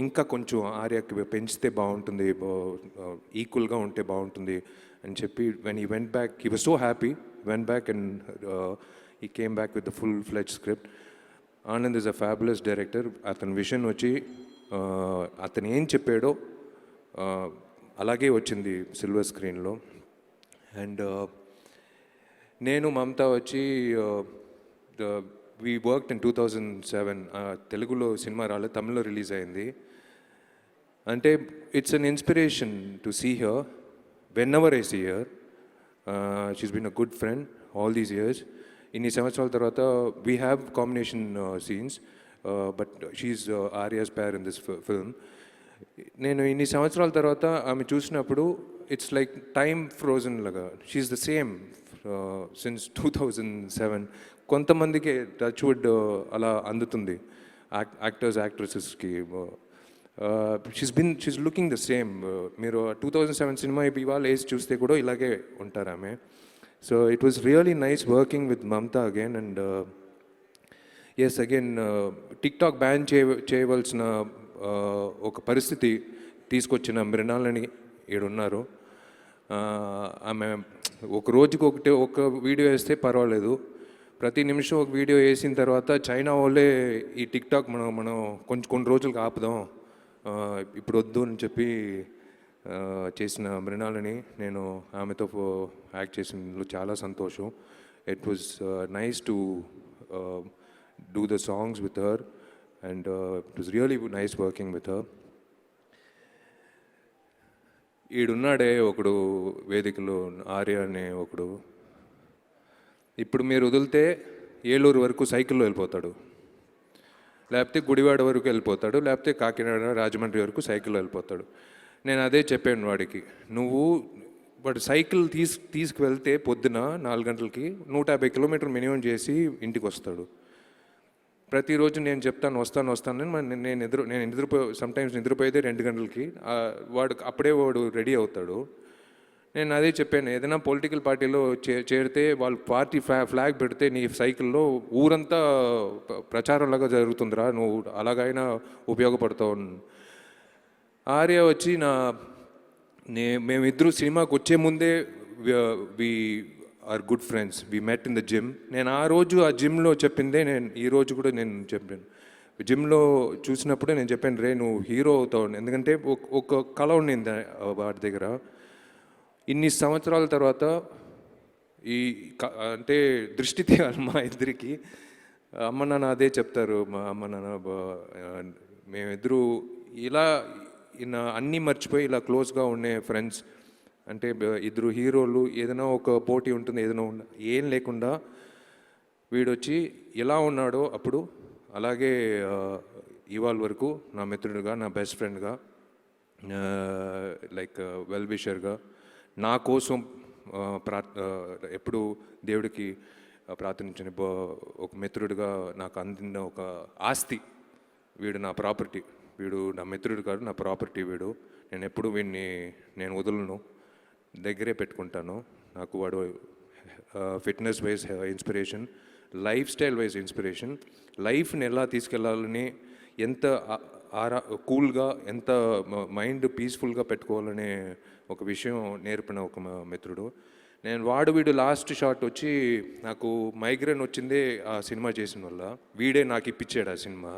ఇంకా కొంచెం ఆర్యకి పెంచితే బాగుంటుంది, ఈక్వల్గా ఉంటే బాగుంటుంది అని చెప్పి when he went back, he was so happy, went back and he came back with the full-fledged script. Anand is a fabulous director. అతని విషన్ వచ్చి అతను ఏం చెప్పాడో అలాగే వచ్చింది సిల్వర్ స్క్రీన్లో. అండ్ నేను మమతా వచ్చి వీ వర్క్డ్ ఇన్ 2007. తెలుగులో సినిమా రాలేదు, తమిళ్లో రిలీజ్ అయింది. అంటే it's an inspiration to see her whenever I see her. She's been a good friend all these years. ఇన్ని సంవత్సరాల తర్వాత we have combination scenes, but she's Arya's pair in this film. నేను ఇన్ని సంవత్సరాల తర్వాత ఆమె చూసినప్పుడు ఇట్స్ లైక్ టైమ్ ఫ్రోజన్ లాగా. She's the same since 2007. కొంతమందికి టచ్ వుడ్ అలా అందుతుంది యాక్టర్స్ యాక్ట్రెసెస్కి. She's looking the same. మీరు 2007 సినిమా ఇవాళ వేసి చూస్తే కూడా ఇలాగే ఉంటారు ఆమె. So it was really nice working with Mamata again. And yes, again TikTok ban చేయవలసిన ఒక పరిస్థితి తీసుకొచ్చిన మృణాలని ఈడున్నారు. ఆమె ఒక రోజుకి ఒక వీడియో వేస్తే పర్వాలేదు, ప్రతి నిమిషం ఒక వీడియో వేసిన తర్వాత చైనా వాళ్ళే ఈ టిక్టాక్ మనం కొన్ని రోజులకు ఆపుదాం, ఇప్పుడు వద్దు అని చెప్పి చేసిన మృణాలని నేను ఆమెతో యాక్ట్ చేసినందులో చాలా సంతోషం. It was nice to do the songs with her and it was really nice working with her. ఈడున్నాడే ఒకడు వేదికలో, ఆర్య అనే ఒకడు, ఇప్పుడు మీరు వదిలితే ఏలూరు వరకు సైకిల్లో వెళ్ళిపోతాడు, లేకపోతే గుడివాడ వరకు వెళ్ళిపోతాడు, లేకపోతే కాకినాడ రాజమండ్రి వరకు సైకిల్లో వెళ్ళిపోతాడు. నేను అదే చెప్పాను వాడికి, నువ్వు వాడు సైకిల్ తీసుకువెళ్తే పొద్దున 4 గంటలకి 150 కిలోమీటర్లు మినిమం చేసి ఇంటికి వస్తాడు. ప్రతిరోజు నేను చెప్తాను వస్తాను నేను సమ్టైమ్స్ నిద్రపోయేదే 2 గంటలకి. వాడు రెడీ అవుతాడు. నేను అదే చెప్పాను, ఏదైనా పొలిటికల్ పార్టీలో చేరితే వాళ్ళు పార్టీ ఫ్లాగ్ పెడితే నీ సైకిల్లో ఊరంతా ప్రచారంలాగా జరుగుతుందిరా, నువ్వు అలాగైనా ఉపయోగపడతావు. ఆర్య వచ్చి మేమిద్దరు సినిమాకి వచ్చే ముందే we are good friends, we met in the gym. నేను ఆ రోజు ఆ జిమ్లో చెప్పిందే నేను ఈరోజు కూడా నేను చెప్పాను. జిమ్లో చూసినప్పుడే నేను చెప్పాను, రే నువ్వు హీరో అవుతావు, ఎందుకంటే ఒక కళ ఉండింది వాడి దగ్గర. ఇన్ని సంవత్సరాల తర్వాత ఈ అంటే దృష్టి తీయాలి మా ఇద్దరికి. అమ్మ నాన్న అదే చెప్తారు. మా అమ్మ నాన్న మేమిద్దరూ ఇలా అన్నీ మర్చిపోయి ఇలా క్లోజ్గా ఉండే ఫ్రెండ్స్. అంటే ఇద్దరు హీరోలు, ఏదైనా ఒక పోటీ ఉంటుంది, ఏదైనా ఏం లేకుండా వీడొచ్చి ఎలా ఉన్నాడో అప్పుడు అలాగే ఇవాళ వరకు నా మిత్రుడిగా, నా బెస్ట్ ఫ్రెండ్గా, లైక్ వెల్ విషర్గా, నా కోసం ఎప్పుడు దేవుడికి ప్రార్థించిన ఒక మిత్రుడిగా నాకు అందిన ఒక ఆస్తి. వీడు నా ప్రాపర్టీ. వీడు నా మిత్రుడు కాదు, నా ప్రాపర్టీ వీడు. నేను ఎప్పుడు వీడిని నేను వదలను, దగ్గరే పెట్టుకుంటాను. నాకు వాడు fitness wise inspiration, life style wise inspiration. లైఫ్ని ఎలా తీసుకెళ్ళాలని, ఎంత కూల్గా, ఎంత మైండ్ పీస్ఫుల్గా పెట్టుకోవాలనే ఒక విషయం నేర్పిన ఒక మిత్రుడు. వీడు లాస్ట్ షాట్ వచ్చి నాకు మైగ్రేన్ వచ్చిందే ఆ సినిమా చేసిన వల్ల. వీడే నాకు ఇప్పించాడు ఆ సినిమా.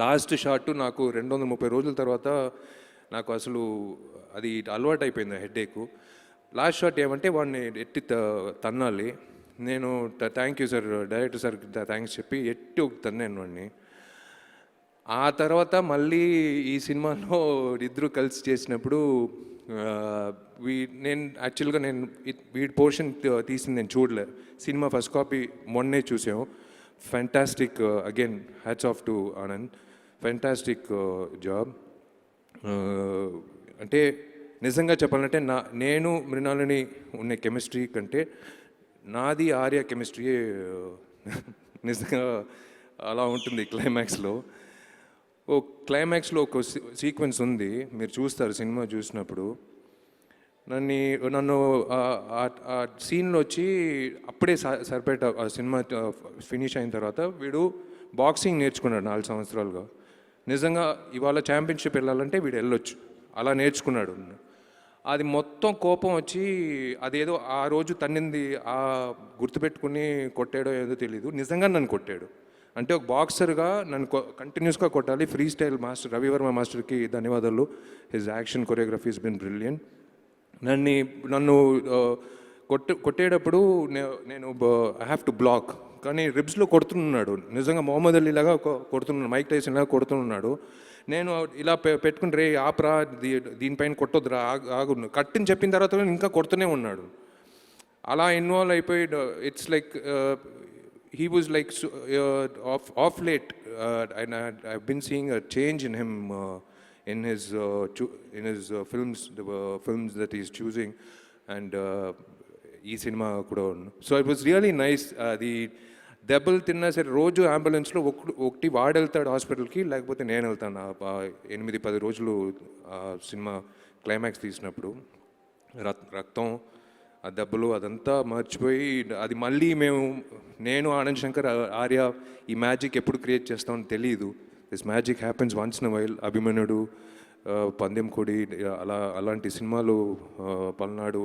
లాస్ట్ షాట్ నాకు 230 రోజుల తర్వాత నాకు అసలు అది అలవాటు అయిపోయింది, హెడేకు. లాస్ట్ షాట్ ఏమంటే వాడిని ఎట్టి తన్నాలి. నేను thank you sir, director sir thanks చెప్పి ఎట్టి ఒక తన్నాను వాడిని. ఆ తర్వాత మళ్ళీ ఈ సినిమాలో ఇద్దరు కలిసి చేసినప్పుడు నేను యాక్చువల్గా వీడి పోర్షన్ తీసింది నేను చూడలే. సినిమా ఫస్ట్ కాపీ మొన్నే చూసాము. Fantastic, again hats off to Anand, fantastic job. అంటే నిజంగా చెప్పాలంటే నేను మృణాలిని ఉన్న కెమిస్ట్రీ కంటే నాది ఆర్య కెమిస్ట్రీయే నిజంగా అలా ఉంటుంది. క్లైమాక్స్లో ఒక సీక్వెన్స్ ఉంది, మీరు చూస్తారు సినిమా చూసినప్పుడు. నన్ను ఆ సీన్లో వచ్చి అప్పుడే సరిపేట ఆ సినిమా ఫినిష్ అయిన తర్వాత వీడు బాక్సింగ్ నేర్చుకున్నాడు 4 సంవత్సరాలుగా. నిజంగా ఇవాళ ఛాంపియన్షిప్ వెళ్ళాలంటే వీడు వెళ్ళొచ్చు, అలా నేర్చుకున్నాడు. అది మొత్తం కోపం వచ్చి అదేదో ఆ రోజు తన్నింది గుర్తుపెట్టుకుని కొట్టాడో ఏదో తెలీదు, నిజంగా నన్ను కొట్టాడు. అంటే ఒక బాక్సర్గా నన్ను కంటిన్యూస్గా కొట్టాలి. ఫ్రీ స్టైల్ మాస్టర్ రవివర్మ మాస్టర్కి ధన్యవాదాలు. His action choreography has been brilliant. నన్ను కొట్టేటప్పుడు నేను ఐ హ్యావ్ టు బ్లాక్, కానీ రిబ్స్లో కొడుతున్నాడు. నిజంగా మొహమ్మద్ అలీ లాగా కొడుతున్నాడు, మైక్ టైసన్ లాగా కొడుతున్నాడు. నేను ఇలా పెట్టుకుని రే ఆపరా, దీనిపైన కొట్టొద్దురా, ఆగు కట్టని చెప్పిన తర్వాత ఇంకా కొడుతూనే ఉన్నాడు. అలా ఇన్వాల్వ్ అయిపోయి it's like he was like off late, and I've been seeing a change in him in his films, the films that he's choosing, and ee cinema kuda. So it was really nice. The దెబ్బలు తిన్నా సరే రోజు అంబులెన్స్లో ఒకటి వాడు వెళ్తాడు హాస్పిటల్కి, లేకపోతే నేను వెళ్తాను. 8-10 రోజులు సినిమా క్లైమాక్స్ తీసినప్పుడు రక్తం, ఆ దెబ్బలు అదంతా మర్చిపోయి అది మళ్ళీ నేను ఆనంద్ శంకర్ ఆర్య ఈ మ్యాజిక్ ఎప్పుడు క్రియేట్ చేస్తామని తెలియదు. This magic happens once in while. అభిమన్యుడు, పందెం కొడి, అలాంటి సినిమాలు, పల్నాడు,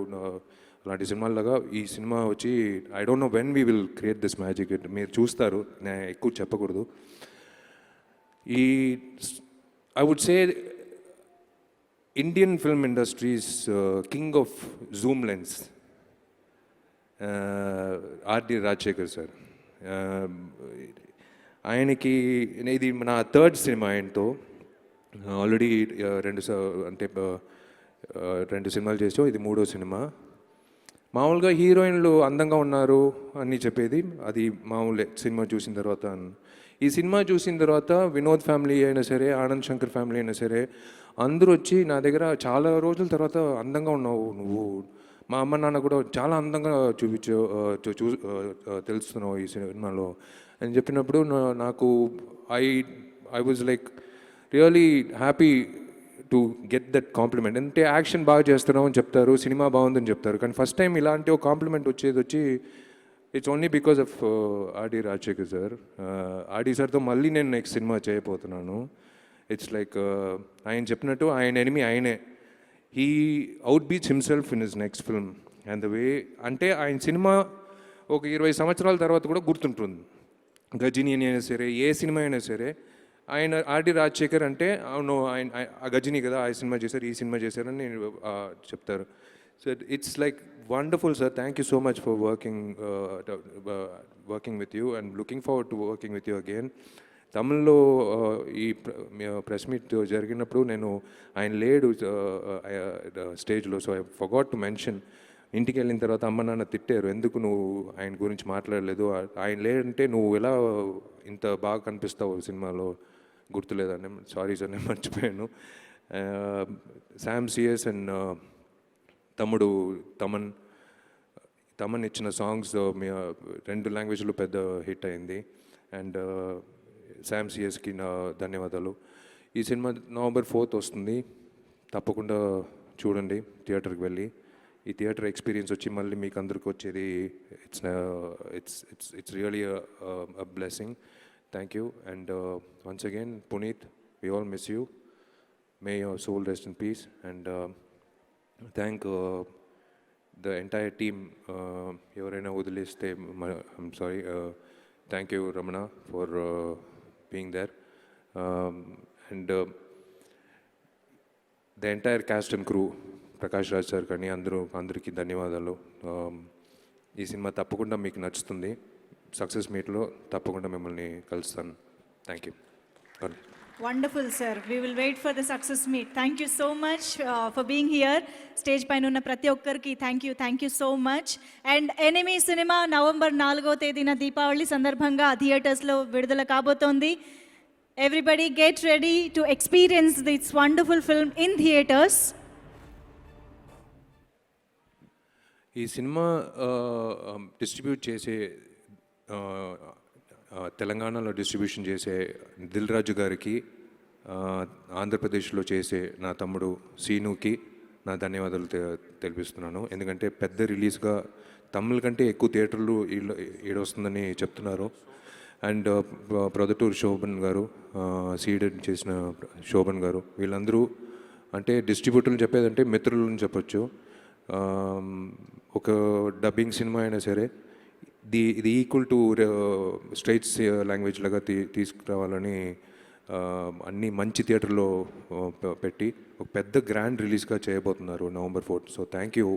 అలాంటి సినిమాల్లాగా ఈ సినిమా వచ్చి I don't know when we will create this magic. మీరు చూస్తారు, నేను ఎక్కువ చెప్పకూడదు. I would say Indian film industries king of zoom lens RD Rajasekhar sir. ఆయనకి ఇది నా 3rd సినిమా ఆయనతో. ఆల్రెడీ 2 సినిమాలు చేసాం, ఇది 3వ సినిమా. మామూలుగా హీరోయిన్లు అందంగా ఉన్నారు అని చెప్పేది అది మామూలే సినిమా చూసిన తర్వాత. ఈ సినిమా చూసిన తర్వాత వినోద్ ఫ్యామిలీ అయినా సరే, ఆనంద్ శంకర్ ఫ్యామిలీ అయినా సరే, అందరూ వచ్చి నా దగ్గర చాలా రోజుల తర్వాత అందంగా ఉన్నావు నువ్వు, మా అమ్మ నాన్న కూడా చాలా అందంగా తెలుస్తున్నావు ఈ సినిమాలో అని చెప్పినప్పుడు నాకు I was like really happy to get that complement. అంటే యాక్షన్ బాగా చేస్తున్నావు అని చెప్తారు, సినిమా బాగుందని చెప్తారు, కానీ ఫస్ట్ టైం ఇలాంటి ఒక కాంప్లిమెంట్ వచ్చి it's only because of RD Rajasekhar sir. RD సార్తో మళ్ళీ నేను నెక్స్ట్ సినిమా చేయబోతున్నాను. ఇట్స్ లైక్ ఆయన చెప్పినట్టు ఆయన ఎనిమి ఆయనే. He out beats himself in his next film. And the way అంటే ఆయన సినిమా ఒక 20 సంవత్సరాల తర్వాత కూడా గుర్తుంటుంది. గజిని అయినా సరే, ఏ సినిమా అయినా సరే, ఆయన ఆర్డి రాజశేఖర్ అంటే అవును ఆయన ఆ గజిని కదా, ఆ సినిమా చేశారు, ఈ సినిమా చేశారని చెప్తారు. So it's like wonderful, sir. Thank you so much for working with you, and looking forward to working with you again. తమిళ్లో ఈ ప్రెస్ మీట్ జరిగినప్పుడు నేను ఆయన లేడు స్టేజ్లో, so I forgot to mention. ఇంటికి వెళ్ళిన తర్వాత అమ్మ నాన్న తిట్టారు, ఎందుకు నువ్వు ఆయన గురించి మాట్లాడలేదు, ఆయన లేదంటే నువ్వు ఎలా ఇంత బాగా కనిపిస్తావు సినిమాలో, గుర్తులేదని. సారీ సార్, నేను మర్చిపోయాను. శామ్ సిఎస్ అండ్ తమ్ముడు తమన్ ఇచ్చిన సాంగ్స్ 2 లాంగ్వేజ్లో పెద్ద హిట్ అయింది. అండ్ శామ్ సిఎస్కి నా ధన్యవాదాలు. ఈ సినిమా November 4th వస్తుంది, తప్పకుండా చూడండి థియేటర్కి వెళ్ళి. ఈ థియేటర్ ఎక్స్పీరియన్స్ వచ్చి మళ్ళీ మీకు అందరికి వచ్చేది it's really a blessing. Thank you. And once again Puneeth, we all miss you. May your soul rest in peace. And thank the entire team. ఎవరైనా వదిలేస్తే I'm sorry. Thank you Ramana for being there. And the entire cast and crew, Prakash Raj sir కానీ అందరికీ ధన్యవాదాలు. ఈ cinema తప్పకుండా మీకు నచ్చుతుంది. Success మీట్లో తప్పకుండా మిమ్మల్ని కలుస్తాను. Thank you. Wonderful, sir. We will wait for the success meet. Thank you so much for being here. Stage పైన ఉన్న ప్రతి ఒక్కరికి thank you so much. And enemy cinema November 4వ తేదీన దీపావళి సందర్భంగా థియేటర్స్లో విడుదల కాబోతోంది. Everybody get ready to experience this wonderful film in theatres. ఈ సినిమా డిస్ట్రిబ్యూట్ చేసే తెలంగాణలో డిస్ట్రిబ్యూషన్ చేసే దిల్ రాజు గారికి, ఆంధ్రప్రదేశ్లో చేసే నా తమ్ముడు సీనుకి నా ధన్యవాదాలు తెలిపిస్తున్నాను. ఎందుకంటే పెద్ద రిలీజ్గా తమిళ కంటే ఎక్కువ థియేటర్లు ఈడొస్తుందని చెప్తున్నారు. అండ్ ప్రొదటూర్ శోభన్ గారు, సీడెడ్ చేసిన శోభన్ గారు, వీళ్ళందరూ అంటే డిస్ట్రిబ్యూటర్లు చెప్పేదంటే మిత్రులని చెప్పొచ్చు. ఒక డబ్బింగ్ సినిమా అయినా సరే ఇది ఈక్వల్ టు స్ట్రైట్స్ లాంగ్వేజ్ లాగా తీసుకురావాలని అన్ని మంచి థియేటర్లో పెట్టి ఒక పెద్ద గ్రాండ్ రిలీజ్గా చేయబోతున్నారు November 4th. So thank you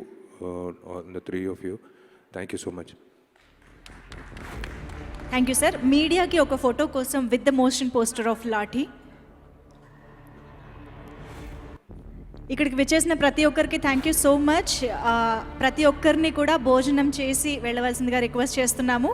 the 3 of you. Thank you so much. Thank you sir. మీడియాకి ఒక ఫోటో కోసం with the motion poster of lathi. ఇక్కడికి విచ్చేసిన ప్రతి ఒక్కరికి థ్యాంక్ యూ సో మచ్. ప్రతి ఒక్కరిని కూడా భోజనం చేసి వెళ్ళవలసిందిగా రిక్వెస్ట్ చేస్తున్నాము.